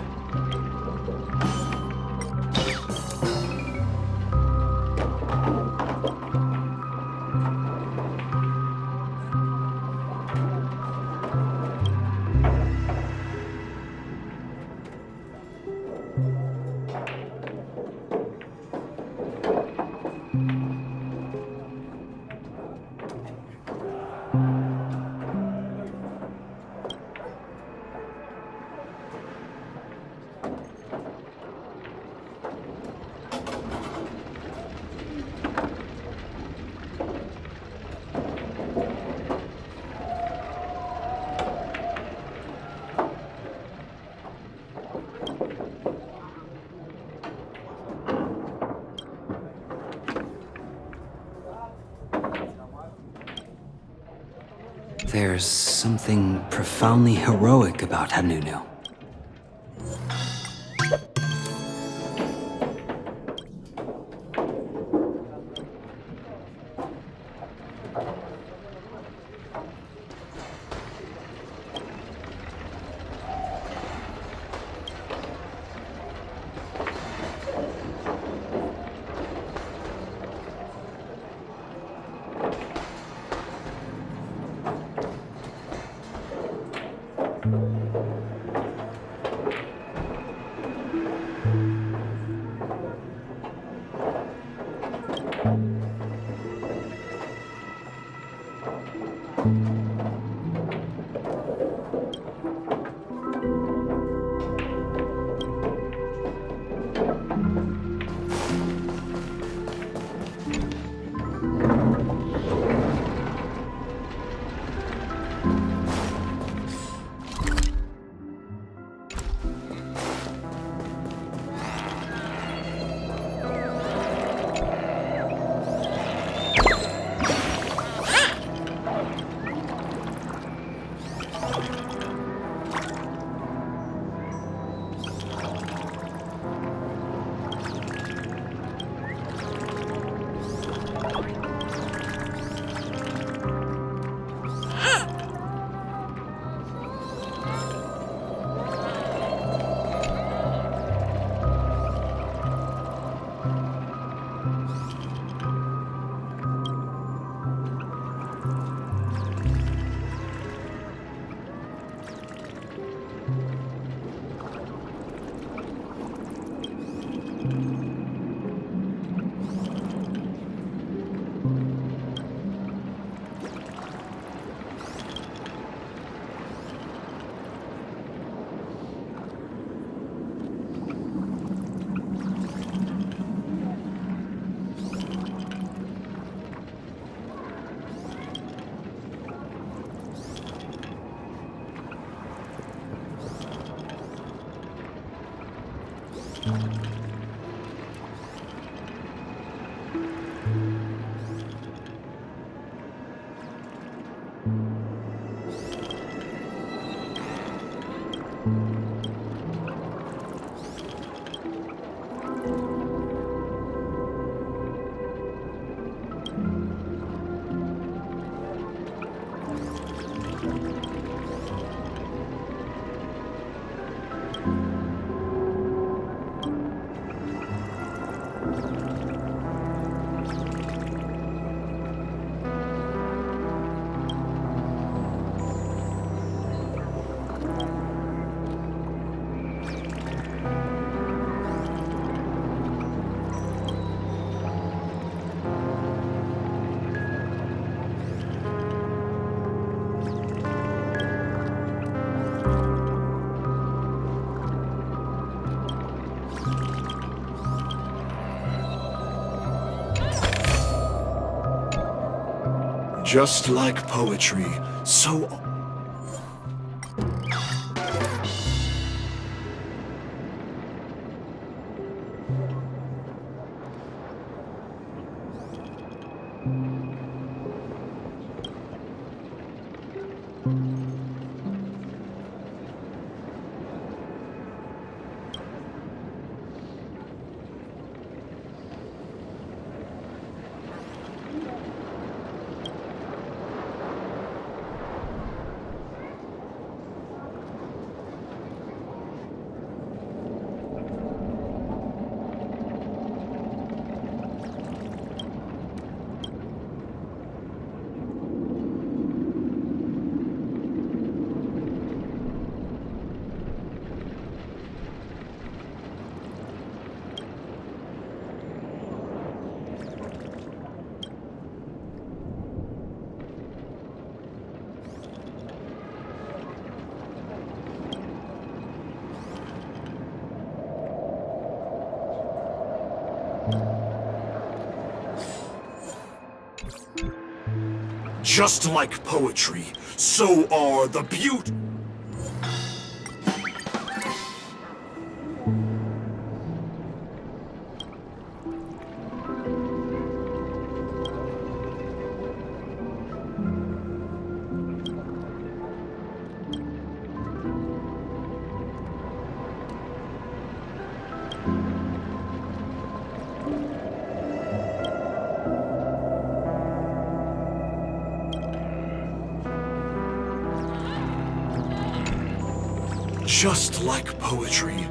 There's something profoundly heroic about Hanunu. Just like poetry, so... Just like poetry, so are the beauty. Just like poetry.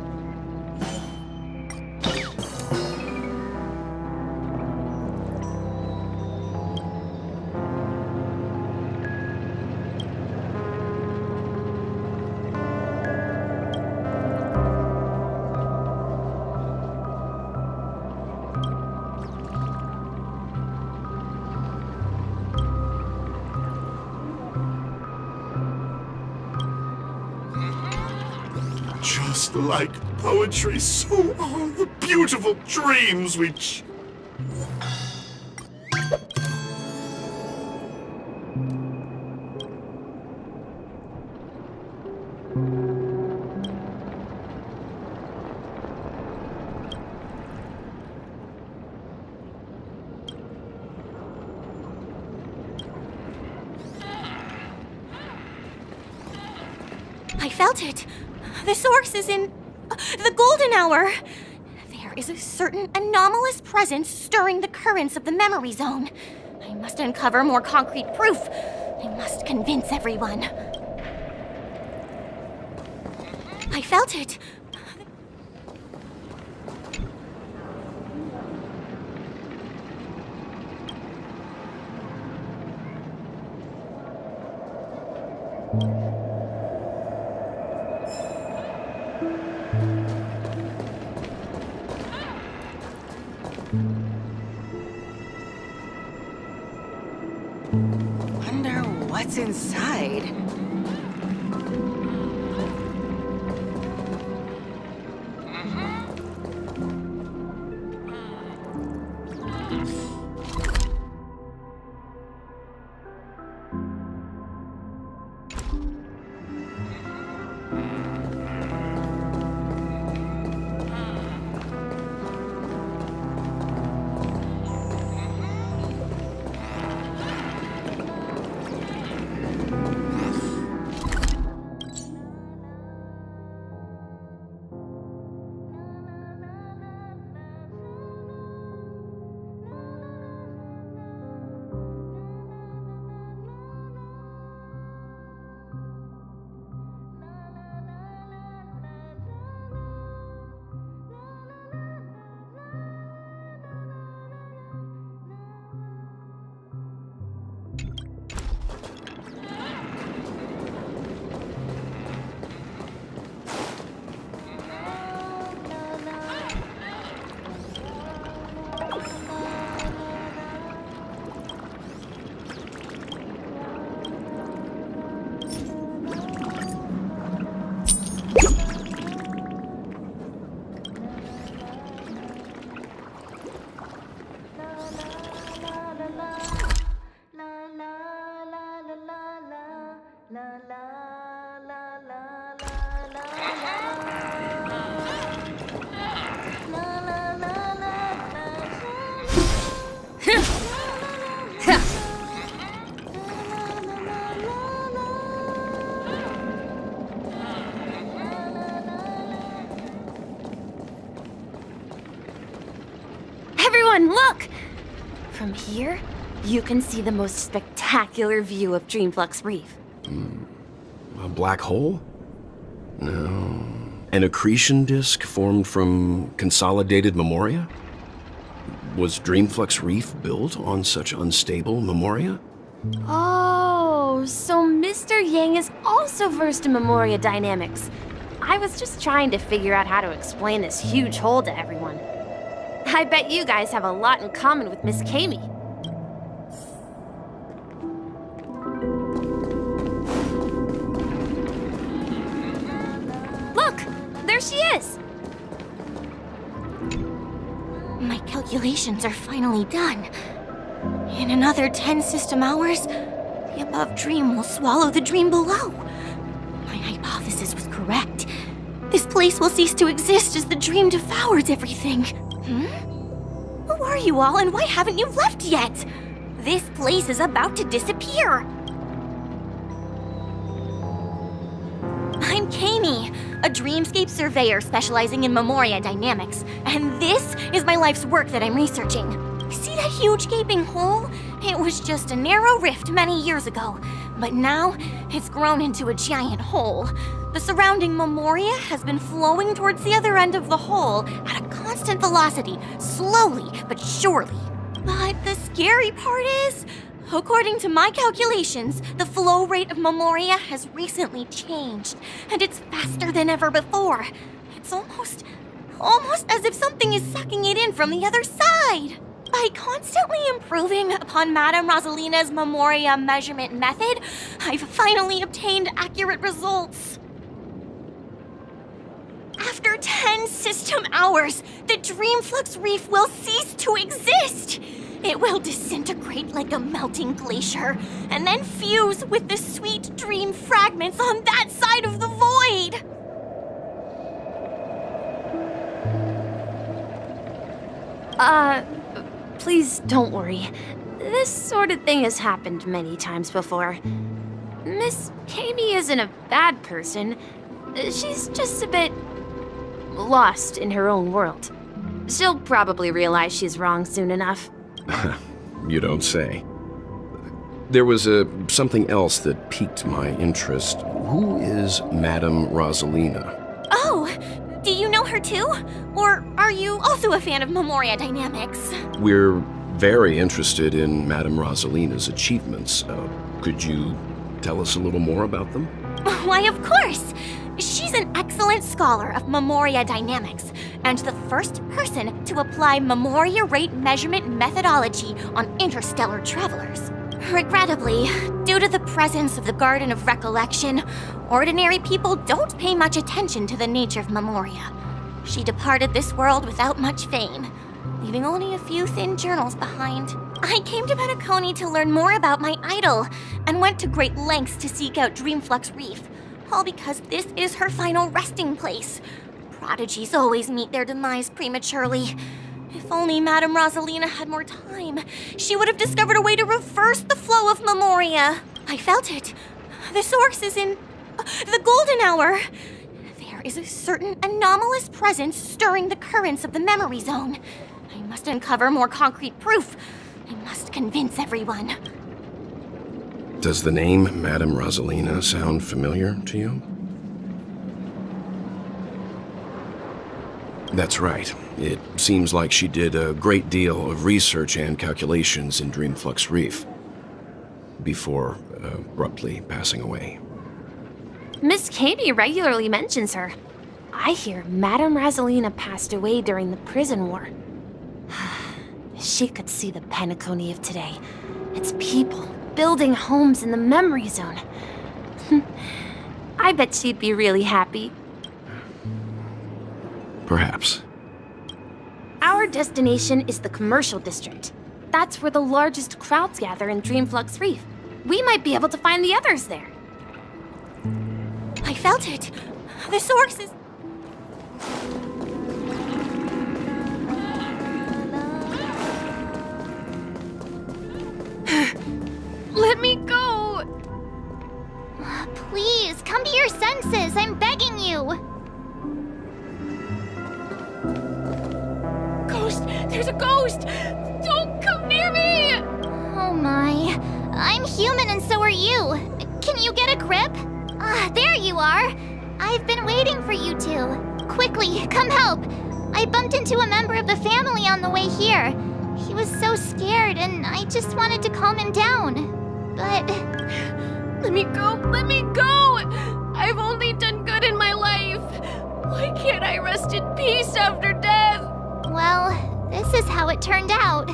Just like poetry, so are the beautiful dreams we I felt it. The source is in the golden hour. There is a certain anomalous presence stirring the currents of the memory zone. I must uncover more concrete proof. I must convince everyone. I felt it. Wonder what's inside. From here, you can see the most spectacular view of Dreamflux Reef. A black hole? No. An accretion disk formed from consolidated memoria? Was Dreamflux Reef built on such unstable memoria? Oh, so Mr. Yang is also versed in Memoria dynamics. I was just trying to figure out how to explain this huge hole to everyone. I bet you guys have a lot in common with Miss Kami. Look! There she is! My calculations are finally done. In another 10 system hours, the above dream will swallow the dream below. My hypothesis was correct. This place will cease to exist as the dream devours everything. Who are you all, and why haven't you left yet? This place is about to disappear. I'm Kami, a dreamscape surveyor specializing in Memoria dynamics, and this is my life's work that I'm researching. See that huge gaping hole? It was just a narrow rift many years ago, but now it's grown into a giant hole. The surrounding Memoria has been flowing towards the other end of the hole at a constant velocity, slowly but surely. But the scary part is, according to my calculations, the flow rate of Memoria has recently changed, and it's faster than ever before. It's almost as if something is sucking it in from the other side. By constantly improving upon Madame Rosalina's Memoria measurement method, I've finally obtained accurate results. After 10 system hours, the Dreamflux Reef will cease to exist. It will disintegrate like a melting glacier, and then fuse with the sweet dream fragments on that side of the void. Please don't worry. This sort of thing has happened many times before. Miss Kami isn't a bad person. She's just a bit lost in her own world. She'll probably realize she's wrong soon enough. You don't say. There was something else that piqued my interest. Who is Madame Rosalina? Oh, do you know her too? Or are you also a fan of Memoria dynamics? We're very interested in Madame Rosalina's achievements. Could you tell us a little more about them? Why, of course! She's an excellent scholar of Memoria dynamics, and the first person to apply Memoria rate measurement methodology on interstellar travelers. Regrettably, due to the presence of the Garden of Recollection, ordinary people don't pay much attention to the nature of Memoria. She departed this world without much fame, leaving only a few thin journals behind. I came to Penacony to learn more about my idol, and went to great lengths to seek out Dreamflux Reef, all because this is her final resting place. Prodigies always meet their demise prematurely. If only Madame Rosalina had more time, she would have discovered a way to reverse the flow of Memoria. I felt it. The source is in the golden hour. There is a certain anomalous presence stirring the currents of the memory zone. I must uncover more concrete proof. I must convince everyone. Does the name Madame Rosalina sound familiar to you? That's right. It seems like she did a great deal of research and calculations in Dreamflux Reef before abruptly passing away. Miss Kami regularly mentions her. I hear Madame Rosalina passed away during the prison war. She could see the Penacony of today. Its people building homes in the memory zone. I bet she'd be really happy. Perhaps. Our destination is the commercial district. That's where the largest crowds gather in Dreamflux Reef. We might be able to find the others there. I felt it. The source is... Let me go! Please, come to your senses. I'm begging you. Ghost! There's a ghost! Don't come near me! I'm human and so are you. Can you get a grip? There you are. I've been waiting for you two. Quickly, come help. I bumped into a member of the family on the way here. He was so scared and I just wanted to calm him down. But... Let me go! Let me go! I've only done good in my life. Why can't I rest in peace after death? well, this is how it turned out.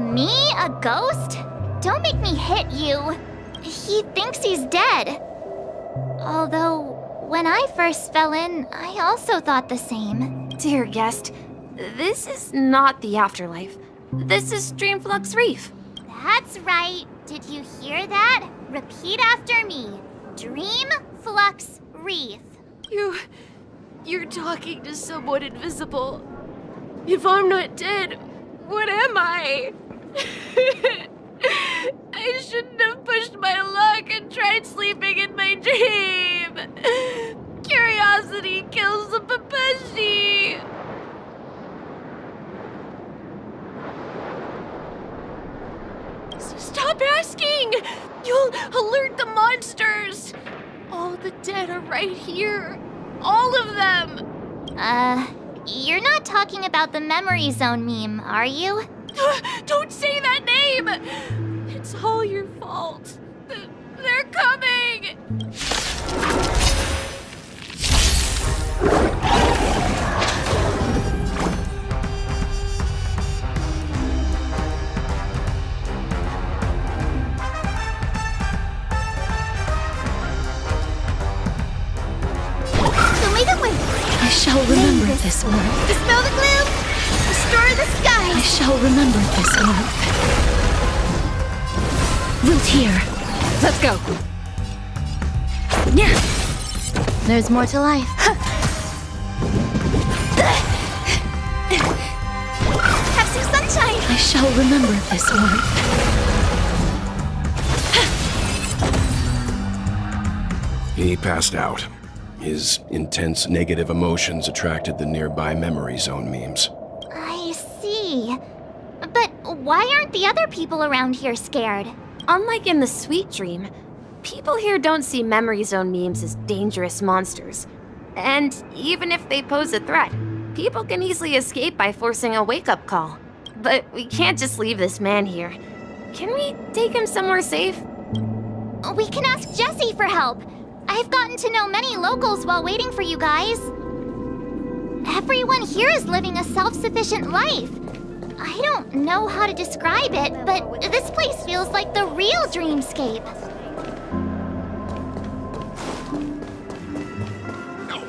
Me? A ghost? Don't make me hit you. He thinks he's dead. Although, when I first fell in, I also thought the same. Dear guest, this is not the afterlife. This is Dreamflux Reef. That's right. Did you hear that? Repeat after me. Dreamflux Reef. You're talking to someone invisible. If I'm not dead, what am I? I shouldn't have pushed my luck and tried sleeping in my dream. Curiosity kills the Papeshi. So stop asking. You'll alert the monsters. All the dead are right here. All of them. You're not talking about the memory zone meme, are you? Don't say that name! It's all your fault. They're coming! Show me the way! I shall remember this world. Dispel the gloom! Restore the sky! I shall remember this world. Root here. Let's go. Yeah. There's more to life. Have some sunshine! I shall remember this world. He passed out. His intense negative emotions attracted the nearby memory zone memes. I see. But why aren't the other people around here scared? Unlike in the Sweet Dream, people here don't see memory zone memes as dangerous monsters. And even if they pose a threat, people can easily escape by forcing a wake-up call. But we can't just leave this man here. Can we take him somewhere safe? We can ask Jessie for help. I've gotten to know many locals while waiting for you guys. Everyone here is living a self-sufficient life. I don't know how to describe it, but this place feels like the real dreamscape. No!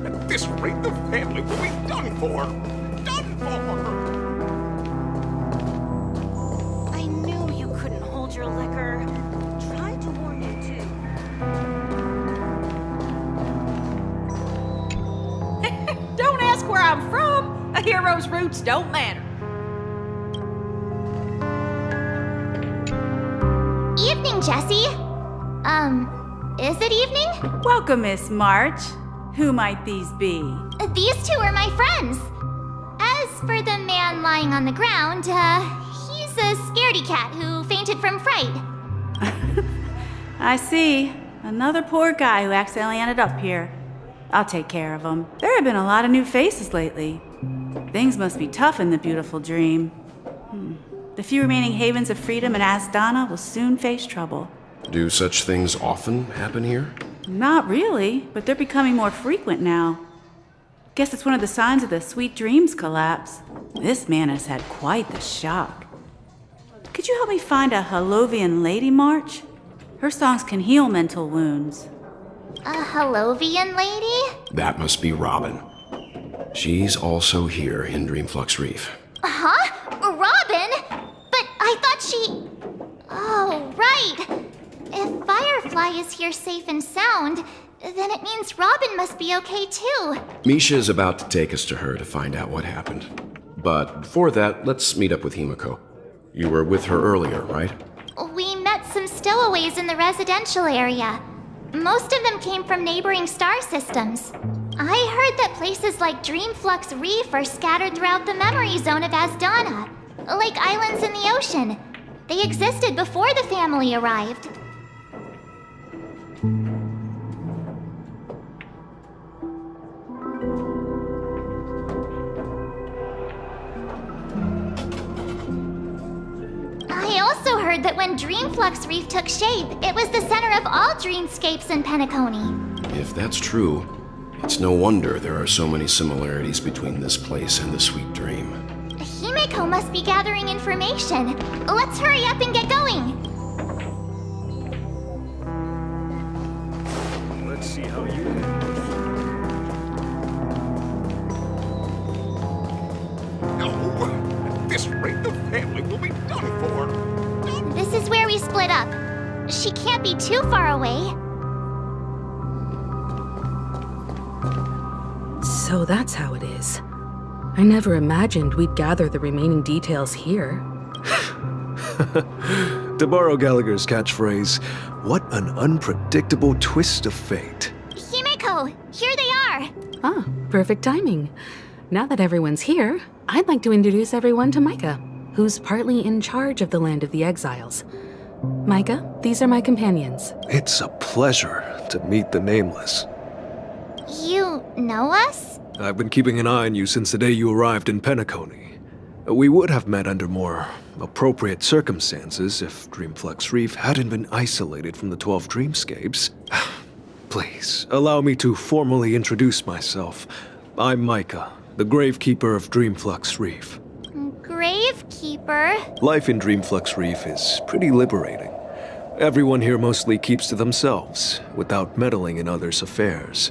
At this rate, the family will be done for! Done for! I knew you couldn't hold your liquor. Tried to warn you too. Don't ask where I'm from. A hero's roots don't matter. Evening, Jessie. Is it evening? Welcome, Miss March. Who might these be? These two are my friends. As for the man lying on the ground, he's a scaredy cat who fainted from fright. I see. Another poor guy who accidentally ended up here. I'll take care of him. There have been a lot of new faces lately. Things must be tough in the beautiful dream. The few remaining havens of freedom in Asdana will soon face trouble. Do such things often happen here? Not really, but they're becoming more frequent now. Guess it's one of the signs of the Sweet Dreams collapse. This man has had quite the shock. Could you help me find a Halovian lady, March? Her songs can heal mental wounds. A Halovian lady? That must be Robin. She's also here in Dreamflux Reef. Huh? Robin? But I thought she... Oh, right. If Firefly is here safe and sound, then it means Robin must be okay too. Misha is about to take us to her to find out what happened. But before that, let's meet up with Himiko. You were with her earlier, right? We met some stowaways in the residential area. Most of them came from neighboring star systems. I heard that places like Dreamflux Reef are scattered throughout the memory zone of Asdana. like islands in the ocean. They existed before the family arrived. I also heard that when Dreamflux Reef took shape, it was the center of all dreamscapes in Penacony. If that's true, it's no wonder there are so many similarities between this place and the Sweet Dream. Himeko must be gathering information. Let's hurry up and get going. Let's see how you No! At this rate, the family will be done for. This is where we split up. She can't be too far away. So that's how it is. I never imagined we'd gather the remaining details here. To borrow Gallagher's catchphrase, what an unpredictable twist of fate. Himeko, here they are. Ah, perfect timing. Now that everyone's here, I'd like to introduce everyone to Micah, who's partly in charge of the Land of the Exiles. Micah, these are my companions. It's a pleasure to meet the Nameless. You know us? I've been keeping an eye on you since the day you arrived in Penacony. We would have met under more appropriate circumstances if Dreamflux Reef hadn't been isolated from the 12 dreamscapes. Please, allow me to formally introduce myself. I'm Micah, the Gravekeeper of Dreamflux Reef. Gravekeeper? Life in Dreamflux Reef is pretty liberating. Everyone here mostly keeps to themselves, without meddling in others' affairs.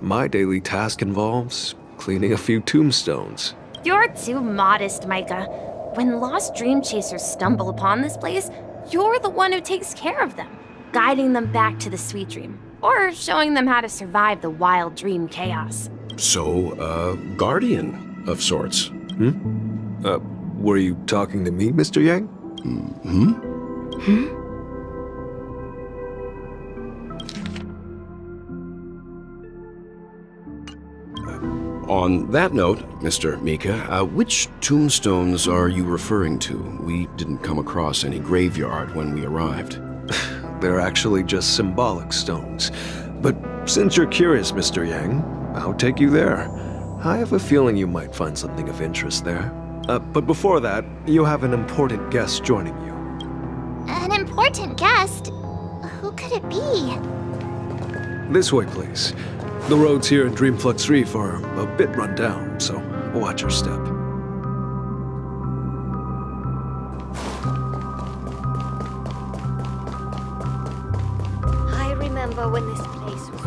My daily task involves cleaning a few tombstones. You're too modest, Micah. When lost dream chasers stumble upon this place, you're the one who takes care of them, guiding them back to the sweet dream, or showing them how to survive the wild dream chaos. So, guardian of sorts. Were you talking to me, Mr. Yang? On that note, Mr. Mika, which tombstones are you referring to? We didn't come across any graveyard when we arrived. They're actually just symbolic stones. But since you're curious, Mr. Yang, I'll take you there. I have a feeling you might find something of interest there. But before that, you have an important guest joining you. An important guest? Who could it be? This way, please. The roads here in Dreamflux Reef are a bit run down, so watch your step. I remember when this place was...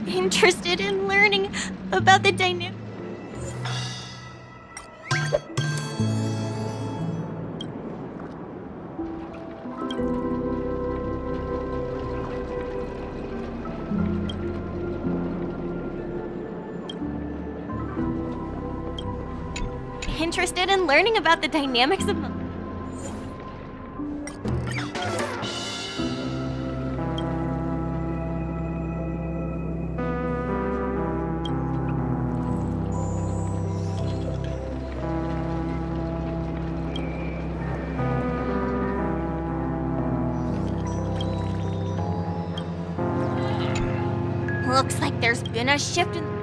Interested in learning about the dynamic. Interested in learning about the dynamics of... Looks like there's been a shift in...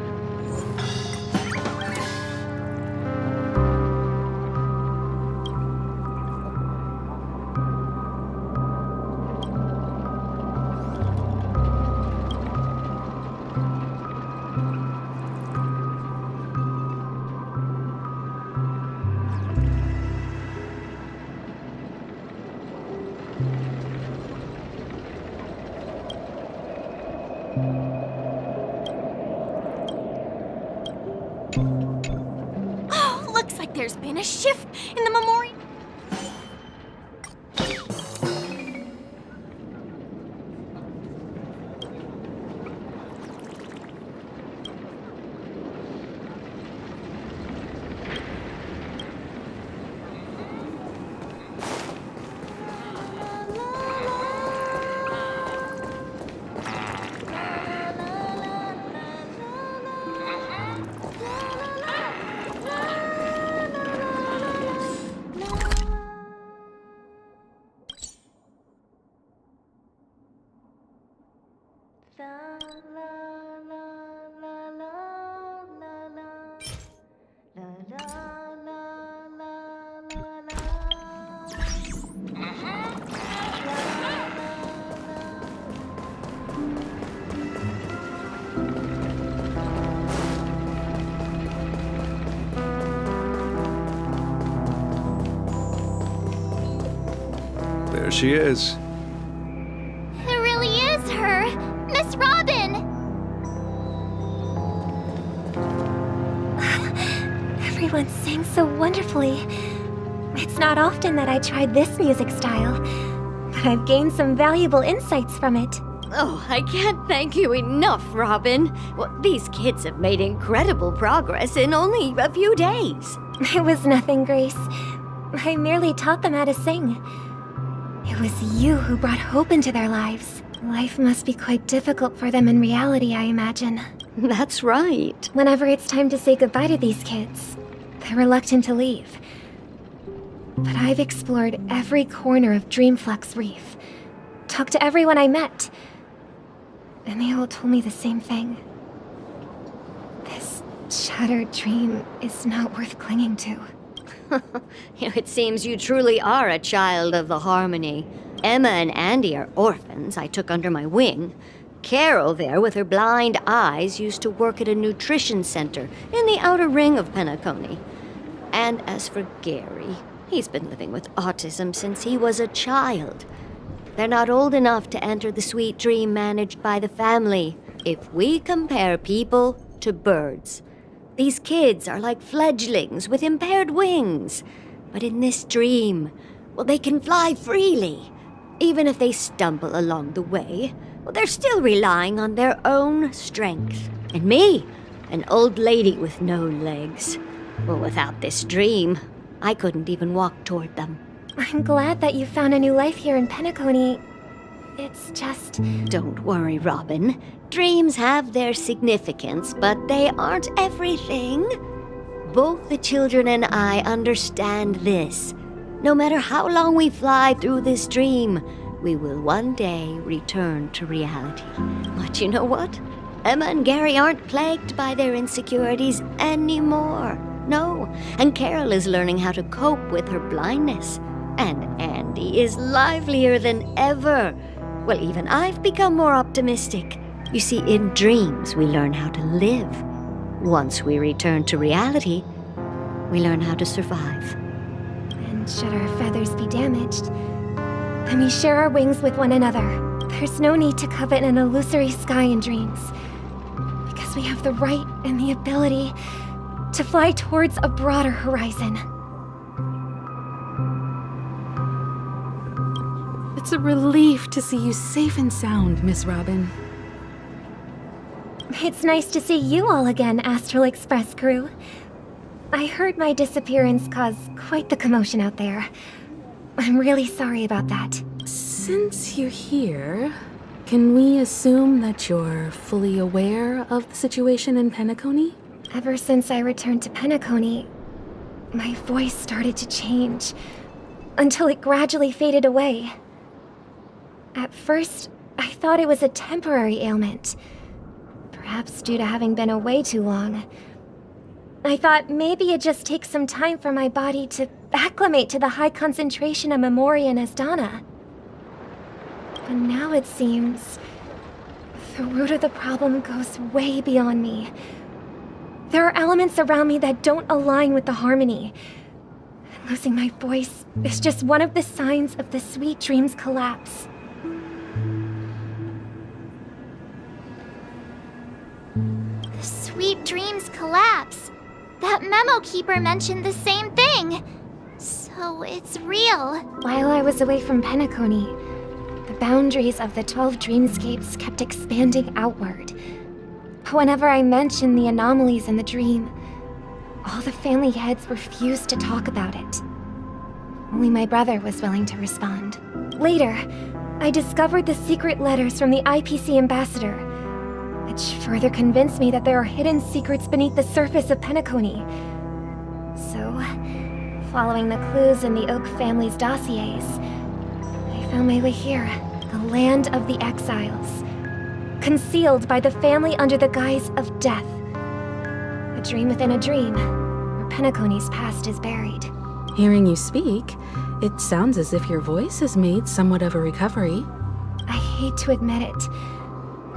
Oh, looks like there's been a shift in the memorial. There she is. It really is her! Miss Robin! Everyone sings so wonderfully. It's not often that I tried this music style, but I've gained some valuable insights from it. Oh, I can't thank you enough, Robin. Well, these kids have made incredible progress in only a few days. It was nothing, Grace. I merely taught them how to sing. It was you who brought hope into their lives. Life must be quite difficult for them in reality, I imagine. That's right. Whenever it's time to say goodbye to these kids, they're reluctant to leave. But I've explored every corner of Dreamflux Reef, talked to everyone I met, and they all told me the same thing. This shattered dream is not worth clinging to. It seems you truly are a child of the Harmony. Emma and Andy are orphans I took under my wing. Carol there, with her blind eyes, used to work at a nutrition center in the outer ring of Penacony. And as for Gary, he's been living with autism since he was a child. They're not old enough to enter the sweet dream managed by the family. If we compare people to birds, these kids are like fledglings with impaired wings. But in this dream, well, they can fly freely. Even if they stumble along the way, well, they're still relying on their own strength. And me, an old lady with no legs. Well, without this dream, I couldn't even walk toward them. I'm glad that you found a new life here in Penacony. It's just... Don't worry, Robin. Dreams have their significance, but they aren't everything. Both the children and I understand this. No matter how long we fly through this dream, we will one day return to reality. But you know what? Emma and Gary aren't plagued by their insecurities anymore. No, and Carol is learning how to cope with her blindness. And Andy is livelier than ever. Well, even I've become more optimistic. You see, in dreams, we learn how to live. Once we return to reality, we learn how to survive. And should our feathers be damaged, then we share our wings with one another. There's no need to covet an illusory sky in dreams, because we have the right and the ability to fly towards a broader horizon. It's a relief to see you safe and sound, Miss Robin. It's nice to see you all again, Astral Express crew. I heard my disappearance caused quite the commotion out there. I'm really sorry about that. Since you're here, can we assume that you're fully aware of the situation in Penacony? Ever since I returned to Penacony, my voice started to change, until it gradually faded away. At first, I thought it was a temporary ailment, perhaps due to having been away too long. I thought maybe it just takes some time for my body to acclimate to the high concentration of Memoria and Asdana. But now it seems the root of the problem goes way beyond me. There are elements around me that don't align with the harmony. Losing my voice is just one of the signs of the sweet dream's collapse. The sweet dreams collapse. That memo keeper mentioned the same thing. So it's real. While I was away from Penacony, the boundaries of the 12 dreamscapes kept expanding outward. Whenever I mentioned the anomalies in the dream, all the family heads refused to talk about it. Only my brother was willing to respond. Later, I discovered the secret letters from the IPC ambassador, which further convinced me that there are hidden secrets beneath the surface of Penacony. So, following the clues in the Oak family's dossiers, I found my way here, the land of the exiles, concealed by the family under the guise of death. A dream within a dream, where Penacony's past is buried. Hearing you speak, it sounds as if your voice has made somewhat of a recovery. I hate to admit it,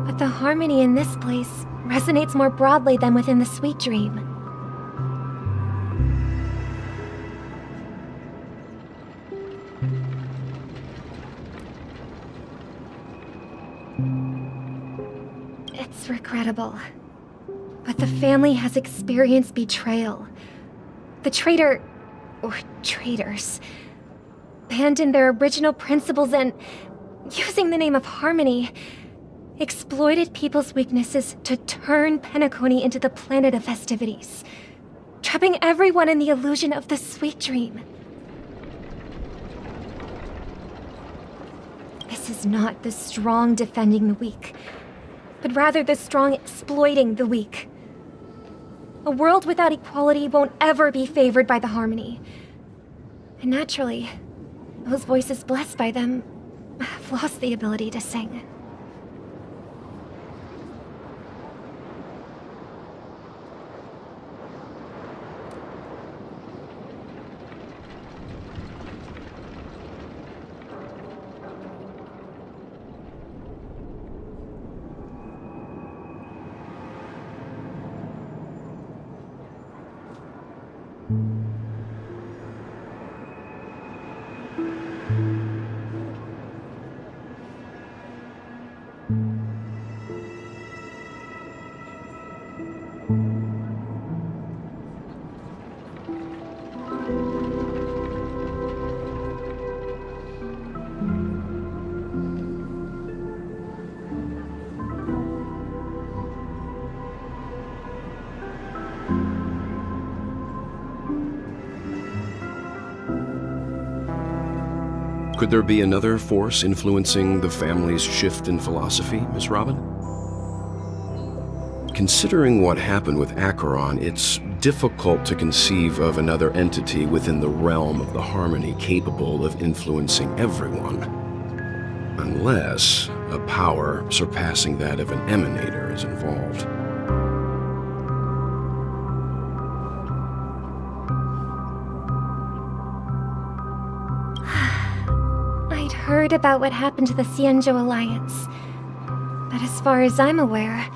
but the harmony in this place resonates more broadly than within the sweet dream. It's regrettable, but the family has experienced betrayal. The traitor, or traitors, abandoned their original principles and, using the name of harmony, exploited people's weaknesses to turn Penacony into the planet of festivities, trapping everyone in the illusion of the sweet dream. This is not the strong defending the weak, but rather the strong exploiting the weak. A world without equality won't ever be favored by the harmony. And naturally, those voices blessed by them have lost the ability to sing. Could there be another force influencing the family's shift in philosophy, Miss Robin? Considering what happened with Acheron, it's difficult to conceive of another entity within the realm of the harmony capable of influencing everyone. Unless a power surpassing that of an emanator is involved. Heard about what happened to the Xianzhou Alliance. But as far as I'm aware,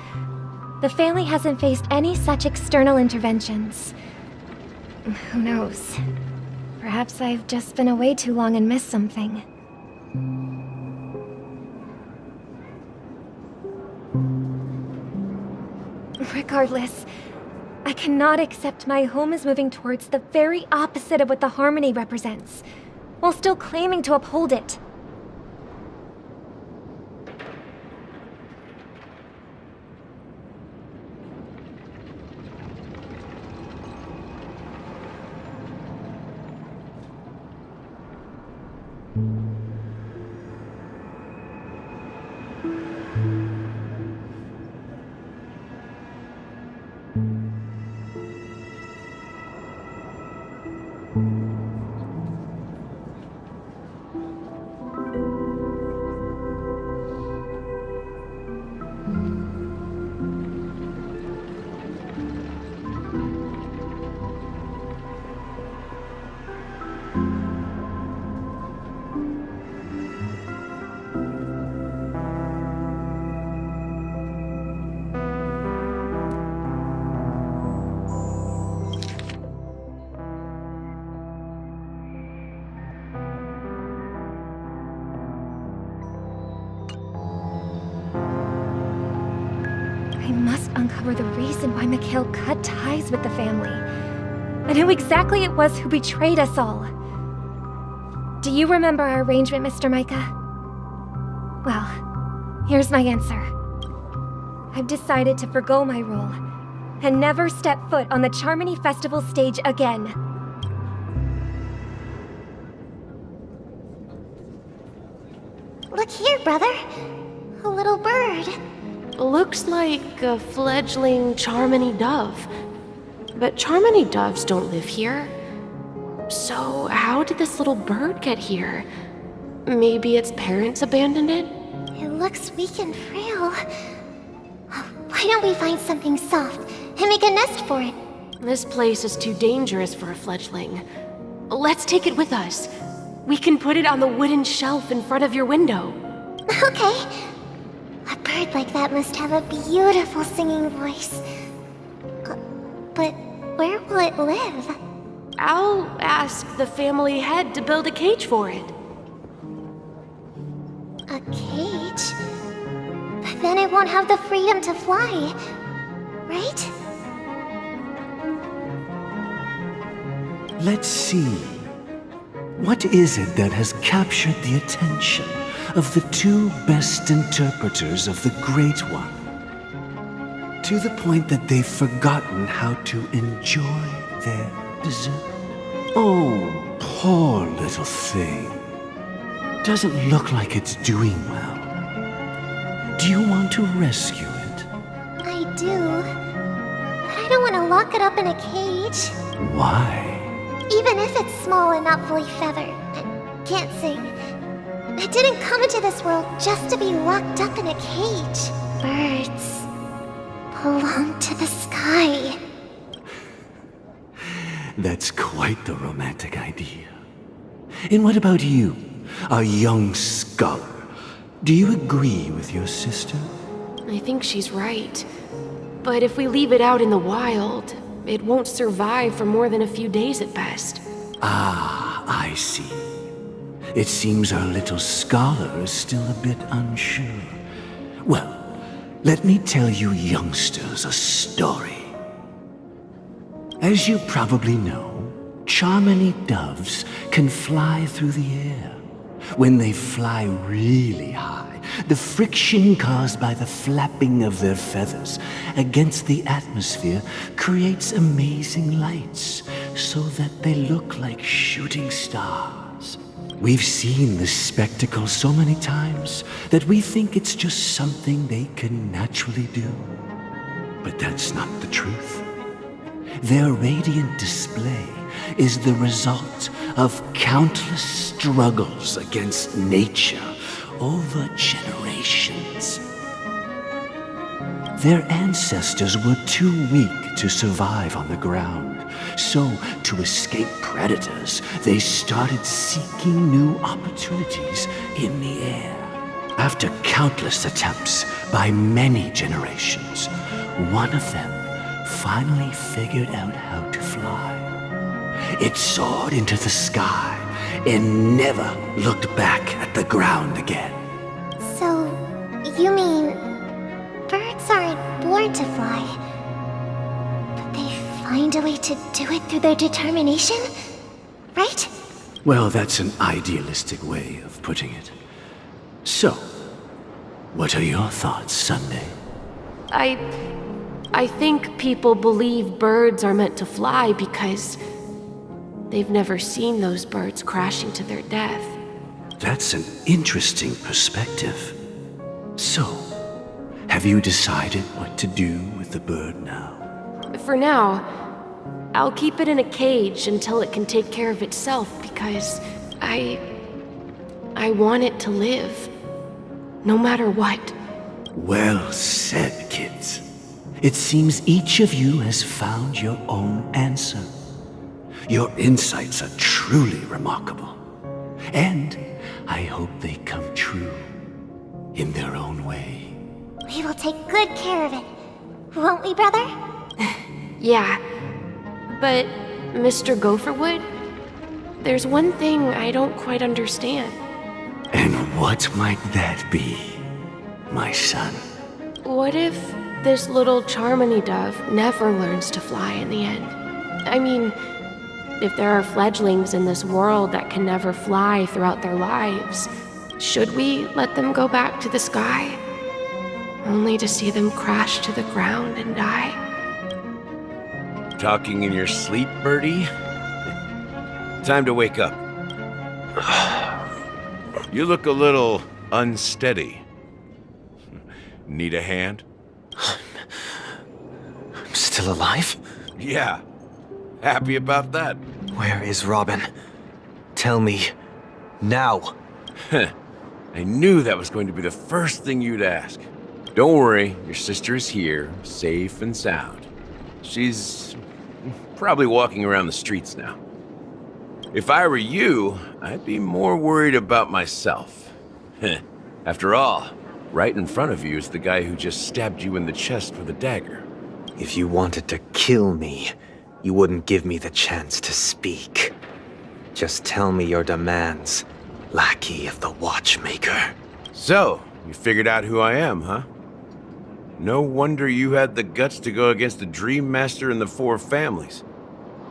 the family hasn't faced any such external interventions. Who knows? Perhaps I've just been away too long and missed something. Regardless, I cannot accept my home is moving towards the very opposite of what the harmony represents, while still claiming to uphold it. I must uncover the reason why Mikhail cut ties with the family, and who exactly it was who betrayed us all. Do you remember our arrangement, Mr. Micah? Well, here's my answer. I've decided to forgo my role and never step foot on the Charmony Festival stage again. Look here, brother. A little bird. Looks like a fledgling Charmony dove. But Charmony doves don't live here. So how did this little bird get here? Maybe its parents abandoned it? It looks weak and frail. Why don't we find something soft and make a nest for it? This place is too dangerous for a fledgling. Let's take it with us. We can put it on the wooden shelf in front of your window. Okay. A bird like that must have a beautiful singing voice. But where will it live? I'll ask the family head to build a cage for it. A cage? But then it won't have the freedom to fly, right? Let's see. What is it that has captured the attention of the two best interpreters of the Great One? To the point that they've forgotten how to enjoy their dessert. Oh, poor little thing. Doesn't look like it's doing well. Do you want to rescue it? I do. But I don't want to lock it up in a cage. Why? Even if it's small and not fully feathered, and can't sing. I didn't come into this world just to be locked up in a cage. Birds belong to the sky. That's quite the romantic idea. And what about you, a young scholar? Do you agree with your sister? I think she's right. But if we leave it out in the wild, it won't survive for more than a few days at best. Ah, I see. It seems our little scholar is still a bit unsure. Well, let me tell you youngsters a story. As you probably know, Charmony doves can fly through the air. When they fly really high, the friction caused by the flapping of their feathers against the atmosphere creates amazing lights, so that they look like shooting stars. We've seen this spectacle so many times that we think it's just something they can naturally do. But that's not the truth. Their radiant display is the result of countless struggles against nature over generations. Their ancestors were too weak to survive on the ground, so to escape predators, they started seeking new opportunities in the air. After countless attempts by many generations, one of them finally figured out how to fly. It soared into the sky and never looked back at the ground again. So, you mean birds aren't born to fly, but they find a way to do it through their determination, right? Well, that's an idealistic way of putting it. So, what are your thoughts, Sunday? I think people believe birds are meant to fly because they've never seen those birds crashing to their death. That's an interesting perspective. So, have you decided what to do with the bird now? For now, I'll keep it in a cage until it can take care of itself because I want it to live, no matter what. Well said, kids. It seems each of you has found your own answer. Your insights are truly remarkable. And I hope they come true in their own way. We will take good care of it, won't we, brother? Yeah, but Mr. Gopherwood, there's one thing I don't quite understand. And what might that be, my son? What if this little Charmony dove never learns to fly in the end. I mean, if there are fledglings in this world that can never fly throughout their lives, should we let them go back to the sky? Only to see them crash to the ground and die? Talking in your sleep, Birdie? Time to wake up. You look a little unsteady. Need a hand? I'm still alive? Yeah. Happy about that? Where is Robin? Tell me. Now. I knew that was going to be the first thing you'd ask. Don't worry, your sister is here, safe and sound. She's probably walking around the streets now. If I were you, I'd be more worried about myself. After all, right in front of you is the guy who just stabbed you in the chest with a dagger. If you wanted to kill me, you wouldn't give me the chance to speak. Just tell me your demands, lackey of the Watchmaker. So, you figured out who I am, huh? No wonder you had the guts to go against the Dream Master and the Four Families.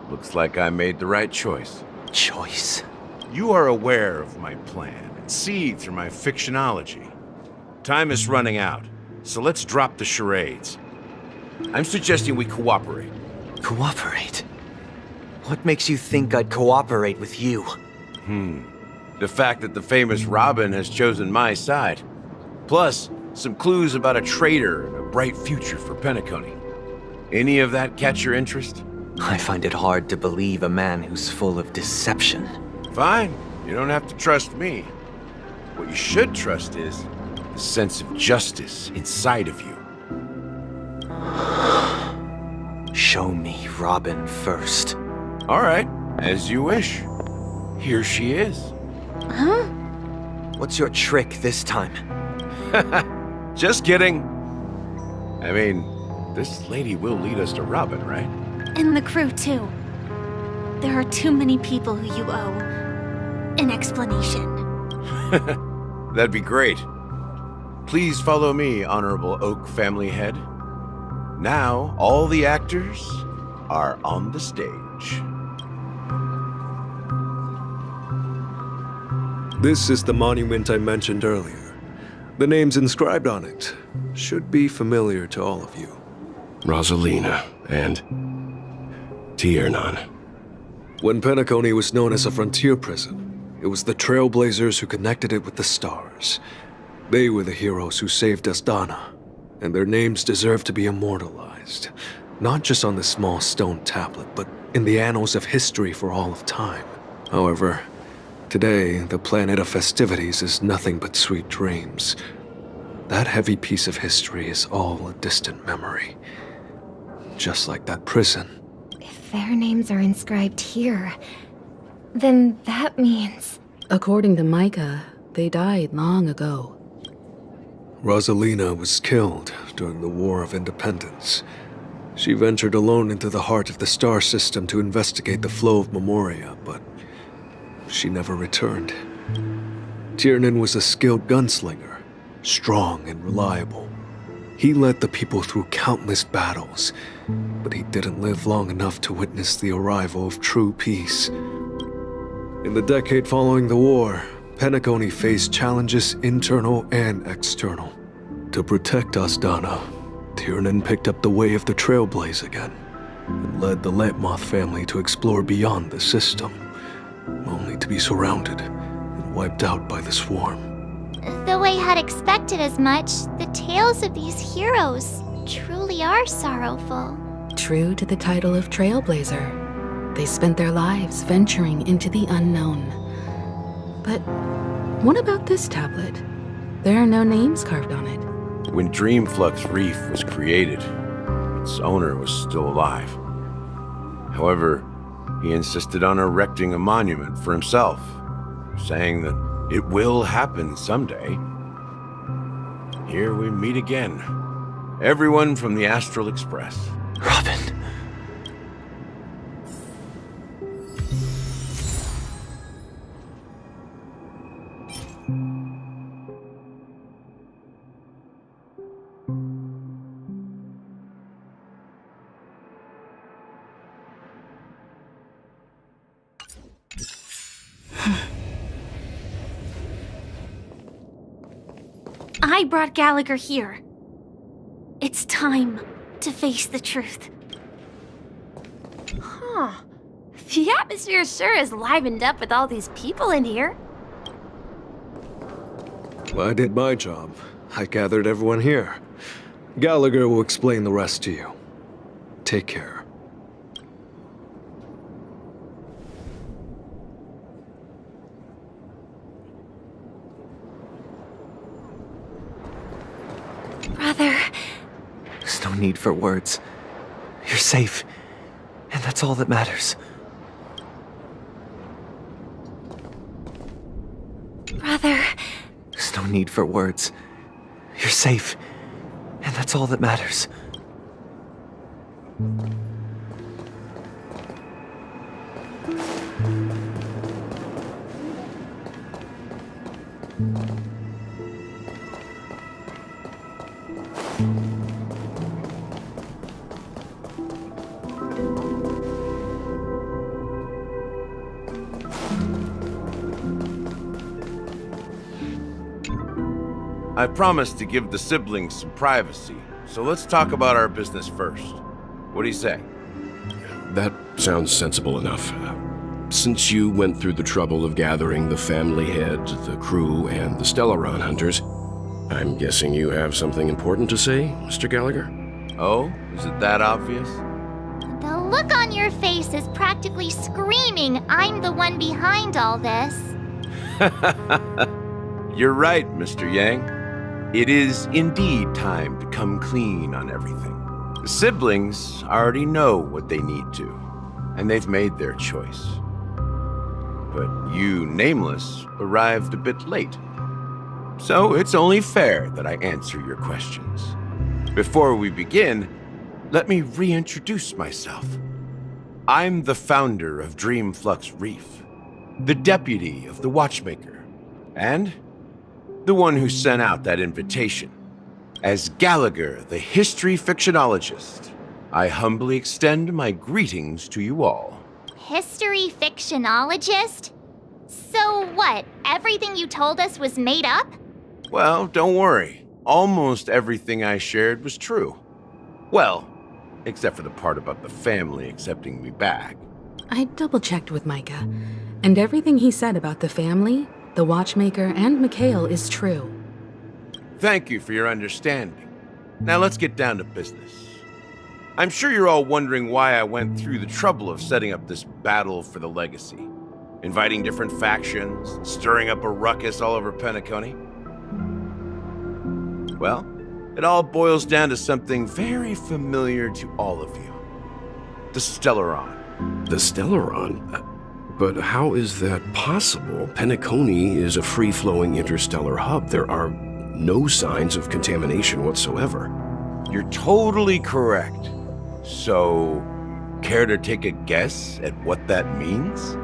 Looks like I made the right choice. Choice? You are aware of my plan and see through my fictionology. Time is running out, so let's drop the charades. I'm suggesting we cooperate. Cooperate? What makes you think I'd cooperate with you? The fact that the famous Robin has chosen my side. Plus, some clues about a traitor and a bright future for Penacony. Any of that catch your interest? I find it hard to believe a man who's full of deception. Fine. You don't have to trust me. What you should trust is the sense of justice inside of you. Show me Robin first. All right, as you wish. Here she is. Huh? What's your trick this time? Just kidding. I mean, this lady will lead us to Robin, right? And the crew, too. There are too many people who you owe an explanation. That'd be great. Please follow me, Honorable Oak Family Head. Now, all the actors are on the stage. This is the monument I mentioned earlier. The names inscribed on it should be familiar to all of you. Rosalina and Tiernan. When Penacony was known as a frontier prison, it was the Trailblazers who connected it with the stars. They were the heroes who saved Asdana, and their names deserve to be immortalized, not just on this small stone tablet, but in the annals of history for all of time. However, today, the planet of festivities is nothing but sweet dreams. That heavy piece of history is all a distant memory. Just like that prison. If their names are inscribed here, then that means... According to Micah, they died long ago. Rosalina was killed during the War of Independence. She ventured alone into the heart of the star system to investigate the flow of Memoria, but she never returned. Tiernan was a skilled gunslinger, strong and reliable. He led the people through countless battles, but he didn't live long enough to witness the arrival of true peace. In the decade following the war, Penacony faced challenges internal and external. To protect Asdana, Tiernan picked up the way of the Trailblaze again, and led the Lampmoth family to explore beyond the system, only to be surrounded and wiped out by the swarm. Though I had expected as much, the tales of these heroes truly are sorrowful. True to the title of Trailblazer, they spent their lives venturing into the unknown. But what about this tablet? There are no names carved on it. When Dreamflux Reef was created, its owner was still alive. However, he insisted on erecting a monument for himself, saying that it will happen someday. Here we meet again. Everyone from the Astral Express. Robin. I brought Gallagher here. It's time to face the truth. Huh. The atmosphere sure is livened up with all these people in here. Well, I did my job. I gathered everyone here. Gallagher will explain the rest to you. Take care. Brother. There's no need for words. You're safe, and that's all that matters. Brother. There's no need for words. You're safe, and that's all that matters. I promised to give the siblings some privacy, so let's talk about our business first. What do you say? That sounds sensible enough. Since you went through the trouble of gathering the family head, the crew, and the Stellaron hunters, I'm guessing you have something important to say, Mr. Gallagher? Oh? Is it that obvious? The look on your face is practically screaming, I'm the one behind all this. You're right, Mr. Yang. It is indeed time to come clean on everything. The siblings already know what they need to, and they've made their choice. But you, Nameless, arrived a bit late. So it's only fair that I answer your questions. Before we begin, let me reintroduce myself. I'm the founder of Dreamflux Reef, the deputy of the Watchmaker, and the one who sent out that invitation. As Gallagher, the history fictionologist, I humbly extend my greetings to you all. History fictionologist? So what, everything you told us was made up? Well, don't worry. Almost everything I shared was true. Well, except for the part about the family accepting me back. I double-checked with Micah, and everything he said about the family, the Watchmaker, and Mikhail is true. Thank you for your understanding. Now let's get down to business. I'm sure you're all wondering why I went through the trouble of setting up this battle for the legacy, inviting different factions, stirring up a ruckus all over Penacony. Well, it all boils down to something very familiar to all of you. The Stellaron. The Stellaron? But how is that possible? Penacony is a free-flowing interstellar hub. There are no signs of contamination whatsoever. You're totally correct. So, care to take a guess at what that means?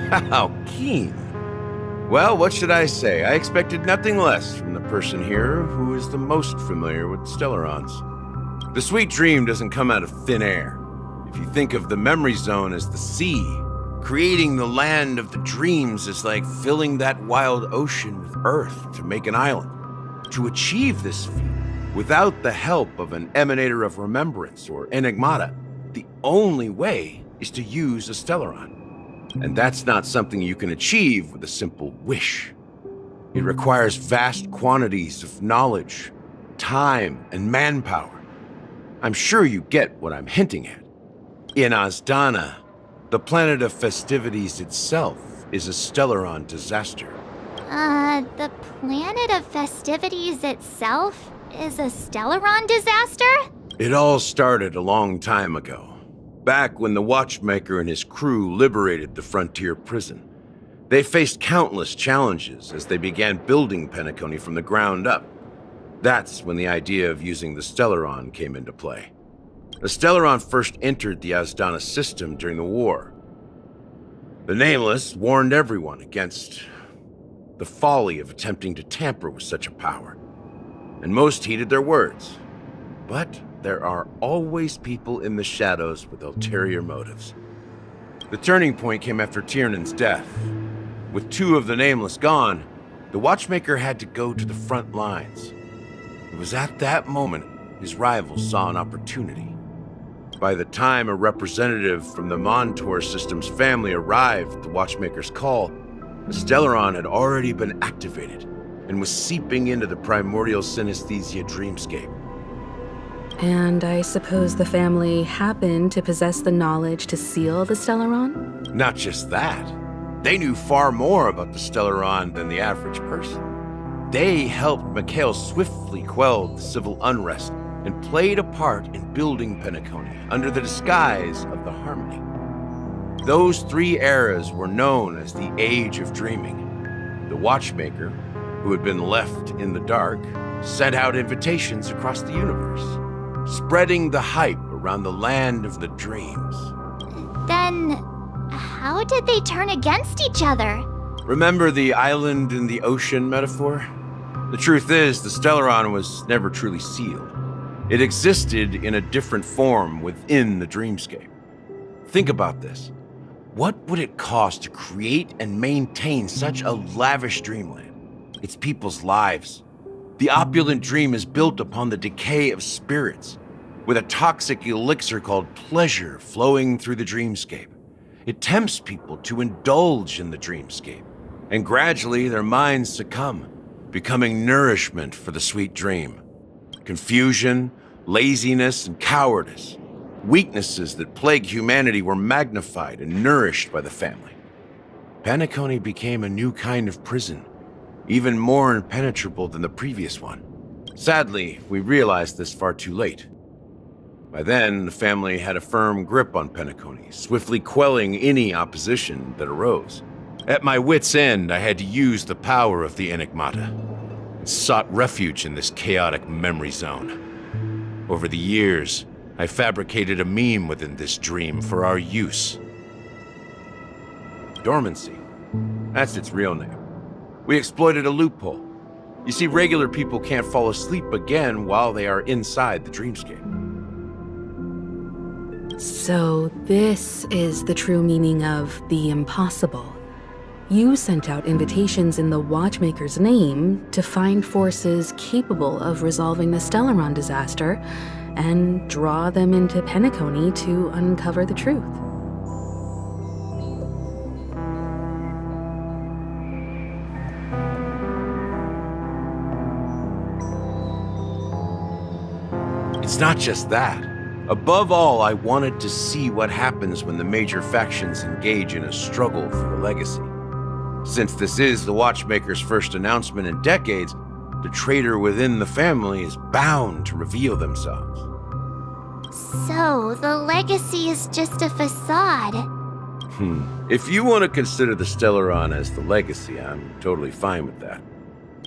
How keen. Well, what should I say? I expected nothing less from the person here who is the most familiar with Stellarons. The sweet dream doesn't come out of thin air. If you think of the memory zone as the sea, creating the land of the dreams is like filling that wild ocean with earth to make an island. To achieve this feat, without the help of an emanator of remembrance or enigmata, the only way is to use a Stellaron. And that's not something you can achieve with a simple wish. It requires vast quantities of knowledge, time, and manpower. I'm sure you get what I'm hinting at. In Azdana, the planet of festivities itself is a Stellaron disaster. The planet of festivities itself is a Stellaron disaster? It all started a long time ago, back when the Watchmaker and his crew liberated the frontier prison. They faced countless challenges as they began building Penacony from the ground up. That's when the idea of using the Stellaron came into play. The Stellaron first entered the Azdana system during the war. The Nameless warned everyone against the folly of attempting to tamper with such a power, and most heeded their words. But there are always people in the shadows with ulterior motives. The turning point came after Tiernan's death. With 2 of the Nameless gone, the Watchmaker had to go to the front lines. It was at that moment his rivals saw an opportunity. By the time a representative from the Montour System's family arrived at the Watchmaker's call, the Stellaron had already been activated and was seeping into the primordial synesthesia dreamscape. And I suppose the family happened to possess the knowledge to seal the Stellaron? Not just that. They knew far more about the Stellaron than the average person. They helped Mikhail swiftly quell the civil unrest and played a part in building Penacony under the disguise of the Harmony. Those 3 eras were known as the Age of Dreaming. The Watchmaker, who had been left in the dark, sent out invitations across the universe, spreading the hype around the land of the dreams. Then, how did they turn against each other? Remember the island in the ocean metaphor? The truth is, the Stellaron was never truly sealed. It existed in a different form within the dreamscape. Think about this. What would it cost to create and maintain such a lavish dreamland? It's people's lives. The opulent dream is built upon the decay of spirits, with a toxic elixir called pleasure flowing through the dreamscape. It tempts people to indulge in the dreamscape, and gradually their minds succumb, becoming nourishment for the sweet dream. Confusion, laziness, and cowardice, weaknesses that plague humanity, were magnified and nourished by the family. Penacony became a new kind of prison, even more impenetrable than the previous one. Sadly, we realized this far too late. By then, the family had a firm grip on Penacony, swiftly quelling any opposition that arose. At my wit's end, I had to use the power of the Enigmata, and sought refuge in this chaotic memory zone. Over the years, I fabricated a meme within this dream for our use. Dormancy. That's its real name. We exploited a loophole. You see, regular people can't fall asleep again while they are inside the dreamscape. So this is the true meaning of the impossible. You sent out invitations in the Watchmaker's name to find forces capable of resolving the Stellaron disaster and draw them into Penacony to uncover the truth. It's not just that. Above all, I wanted to see what happens when the major factions engage in a struggle for the legacy. Since this is the Watchmaker's first announcement in decades, the traitor within the family is bound to reveal themselves. So, the legacy is just a facade. If you want to consider the Stellaron as the legacy, I'm totally fine with that.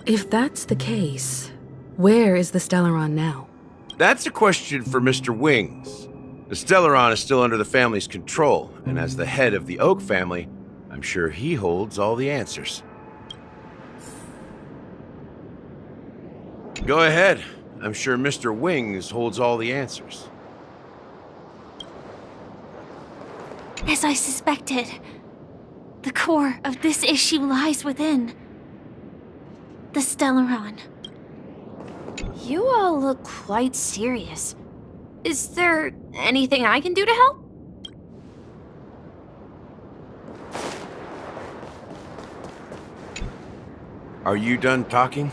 If that's the case, where is the Stellaron now? That's a question for Mr. Wings. The Stellaron is still under the family's control, and as the head of the Oak family, I'm sure he holds all the answers. Go ahead. I'm sure Mr. Wings holds all the answers. As I suspected, the core of this issue lies within the Stellaron. You all look quite serious. Is there anything I can do to help? Are you done talking?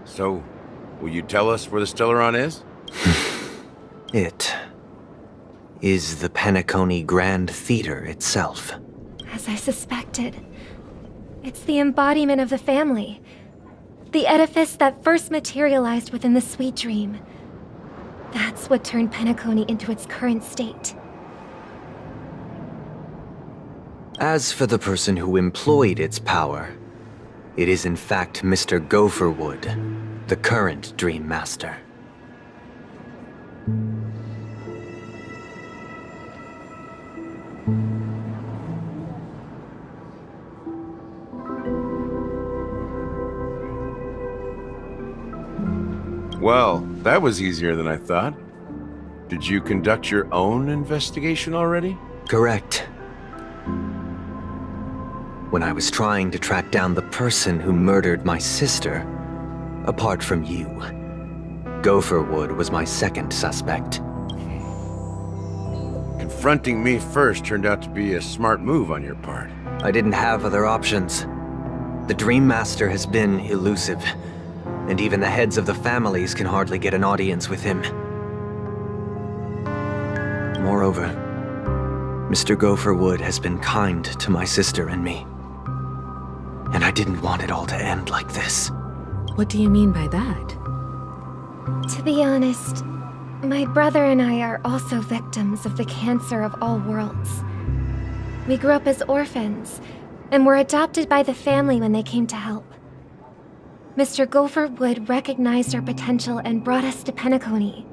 So, will you tell us where the Stellaron is? It is the Penacony Grand Theater itself. As I suspected. It's the embodiment of the family. The edifice that first materialized within the sweet dream. That's what turned Penacony into its current state. As for the person who employed its power, it is in fact Mr. Gopherwood, the current Dream Master. Well, that was easier than I thought. Did you conduct your own investigation already? Correct. when I was trying to track down the person who murdered my sister, apart from you. Gopherwood was my second suspect. Confronting me first turned out to be a smart move on your part. I didn't have other options. The Dream Master has been elusive, and even the heads of the families can hardly get an audience with him. Moreover, Mr. Gopherwood has been kind to my sister and me. And I didn't want it all to end like this. What do you mean by that? To be honest, my brother and I are also victims of the cancer of all worlds. We grew up as orphans, and were adopted by the family when they came to help. Mr. Gopherwood recognized our potential and brought us to Penacony.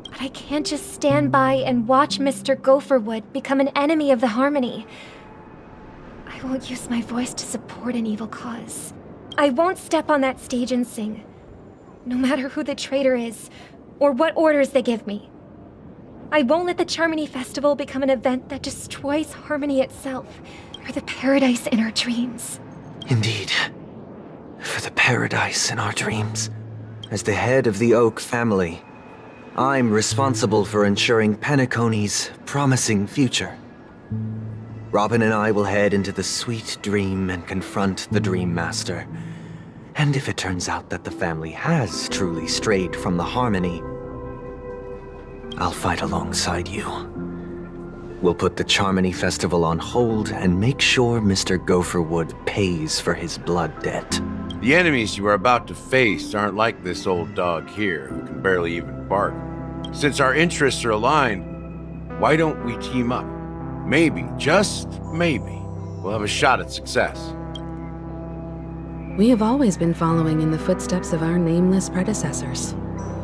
But I can't just stand by and watch Mr. Gopherwood become an enemy of the Harmony. I won't use my voice to support an evil cause. I won't step on that stage and sing, no matter who the traitor is, or what orders they give me. I won't let the Charmony Festival become an event that destroys Harmony itself, or the paradise in our dreams. Indeed. For the paradise in our dreams. As the head of the Oak family, I'm responsible for ensuring Penacony's promising future. Robin and I will head into the sweet dream and confront the Dream Master. And if it turns out that the family has truly strayed from the Harmony, I'll fight alongside you. We'll put the Charmony Festival on hold and make sure Mr. Gopherwood pays for his blood debt. The enemies you are about to face aren't like this old dog here, who can barely even bark. Since our interests are aligned, why don't we team up? Maybe, just maybe, we'll have a shot at success. We have always been following in the footsteps of our nameless predecessors,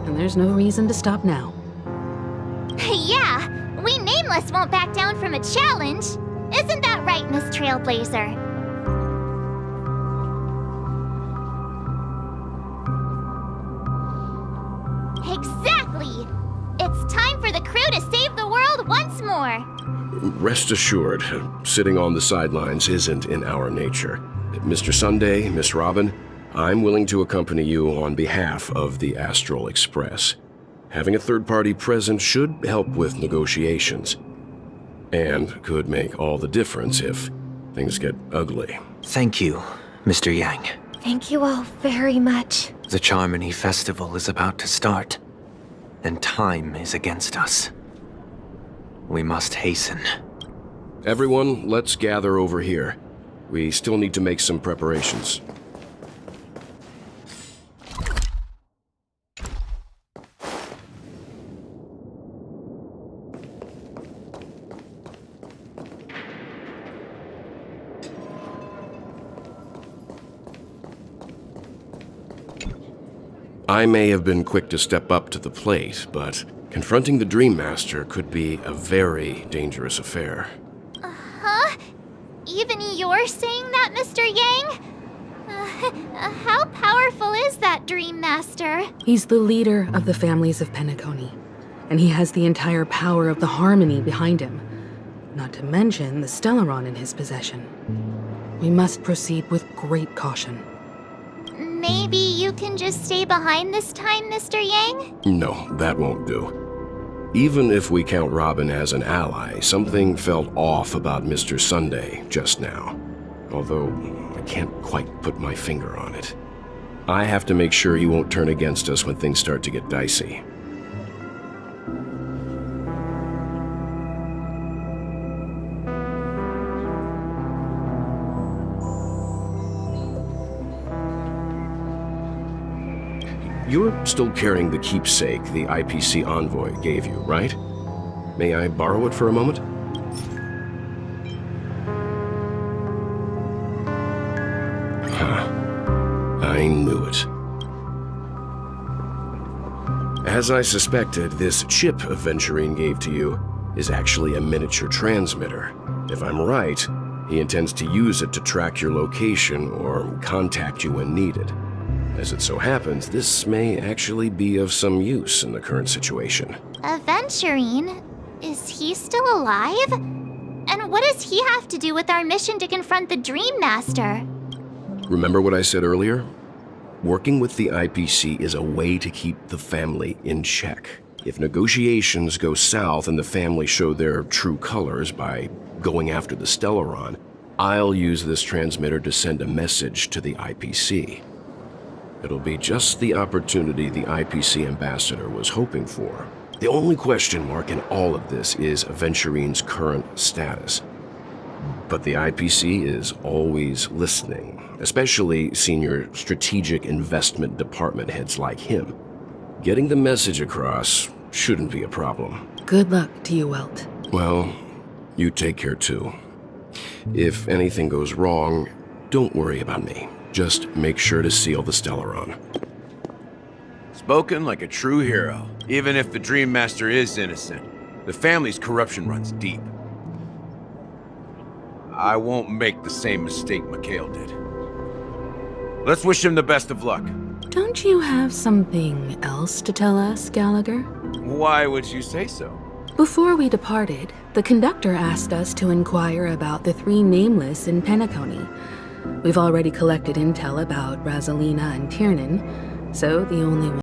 and there's no reason to stop now. Yeah, we Nameless won't back down from a challenge. Isn't that right, Miss Trailblazer? Exactly! It's time for the crew to save the world once more! Rest assured, sitting on the sidelines isn't in our nature. Mr. Sunday, Miss Robin, I'm willing to accompany you on behalf of the Astral Express. Having a third party present should help with negotiations, and could make all the difference if things get ugly. Thank you, Mr. Yang. Thank you all very much. The Charmony Festival is about to start, and time is against us. We must hasten. Everyone, let's gather over here. We still need to make some preparations. I may have been quick to step up to the plate, but confronting the Dream Master could be a very dangerous affair. Huh? Even you're saying that, Mr. Yang? How powerful is that Dream Master? He's the leader of the families of Penacony, and he has the entire power of the Harmony behind him, not to mention the Stellaron in his possession. We must proceed with great caution. Maybe you can just stay behind this time, Mr. Yang? No, that won't do. Even if we count Robin as an ally, something felt off about Mr. Sunday just now. Although, I can't quite put my finger on it. I have to make sure he won't turn against us when things start to get dicey. You're still carrying the keepsake the IPC envoy gave you, right? May I borrow it for a moment? I knew it. As I suspected, this chip Aventurine gave to you is actually a miniature transmitter. If I'm right, he intends to use it to track your location or contact you when needed. As it so happens, this may actually be of some use in the current situation. Aventurine? Is he still alive? And what does he have to do with our mission to confront the Dream Master? Remember what I said earlier? Working with the IPC is a way to keep the family in check. If negotiations go south and the family show their true colors by going after the Stellaron, I'll use this transmitter to send a message to the IPC. It'll be just the opportunity the IPC ambassador was hoping for. The only question mark in all of this is Aventurine's current status. But the IPC is always listening, especially senior strategic investment department heads like him. Getting the message across shouldn't be a problem. Good luck to you, Welt. Well, you take care too. If anything goes wrong, don't worry about me. Just make sure to seal the Stellaron. Spoken like a true hero. Even if the Dream Master is innocent, the family's corruption runs deep. I won't make the same mistake Mikhail did. Let's wish him the best of luck. Don't you have something else to tell us, Gallagher? Why would you say so? Before we departed, the conductor asked us to inquire about the 3 nameless in Penacony. We've already collected intel about Rosalina and Tiernan, so the only one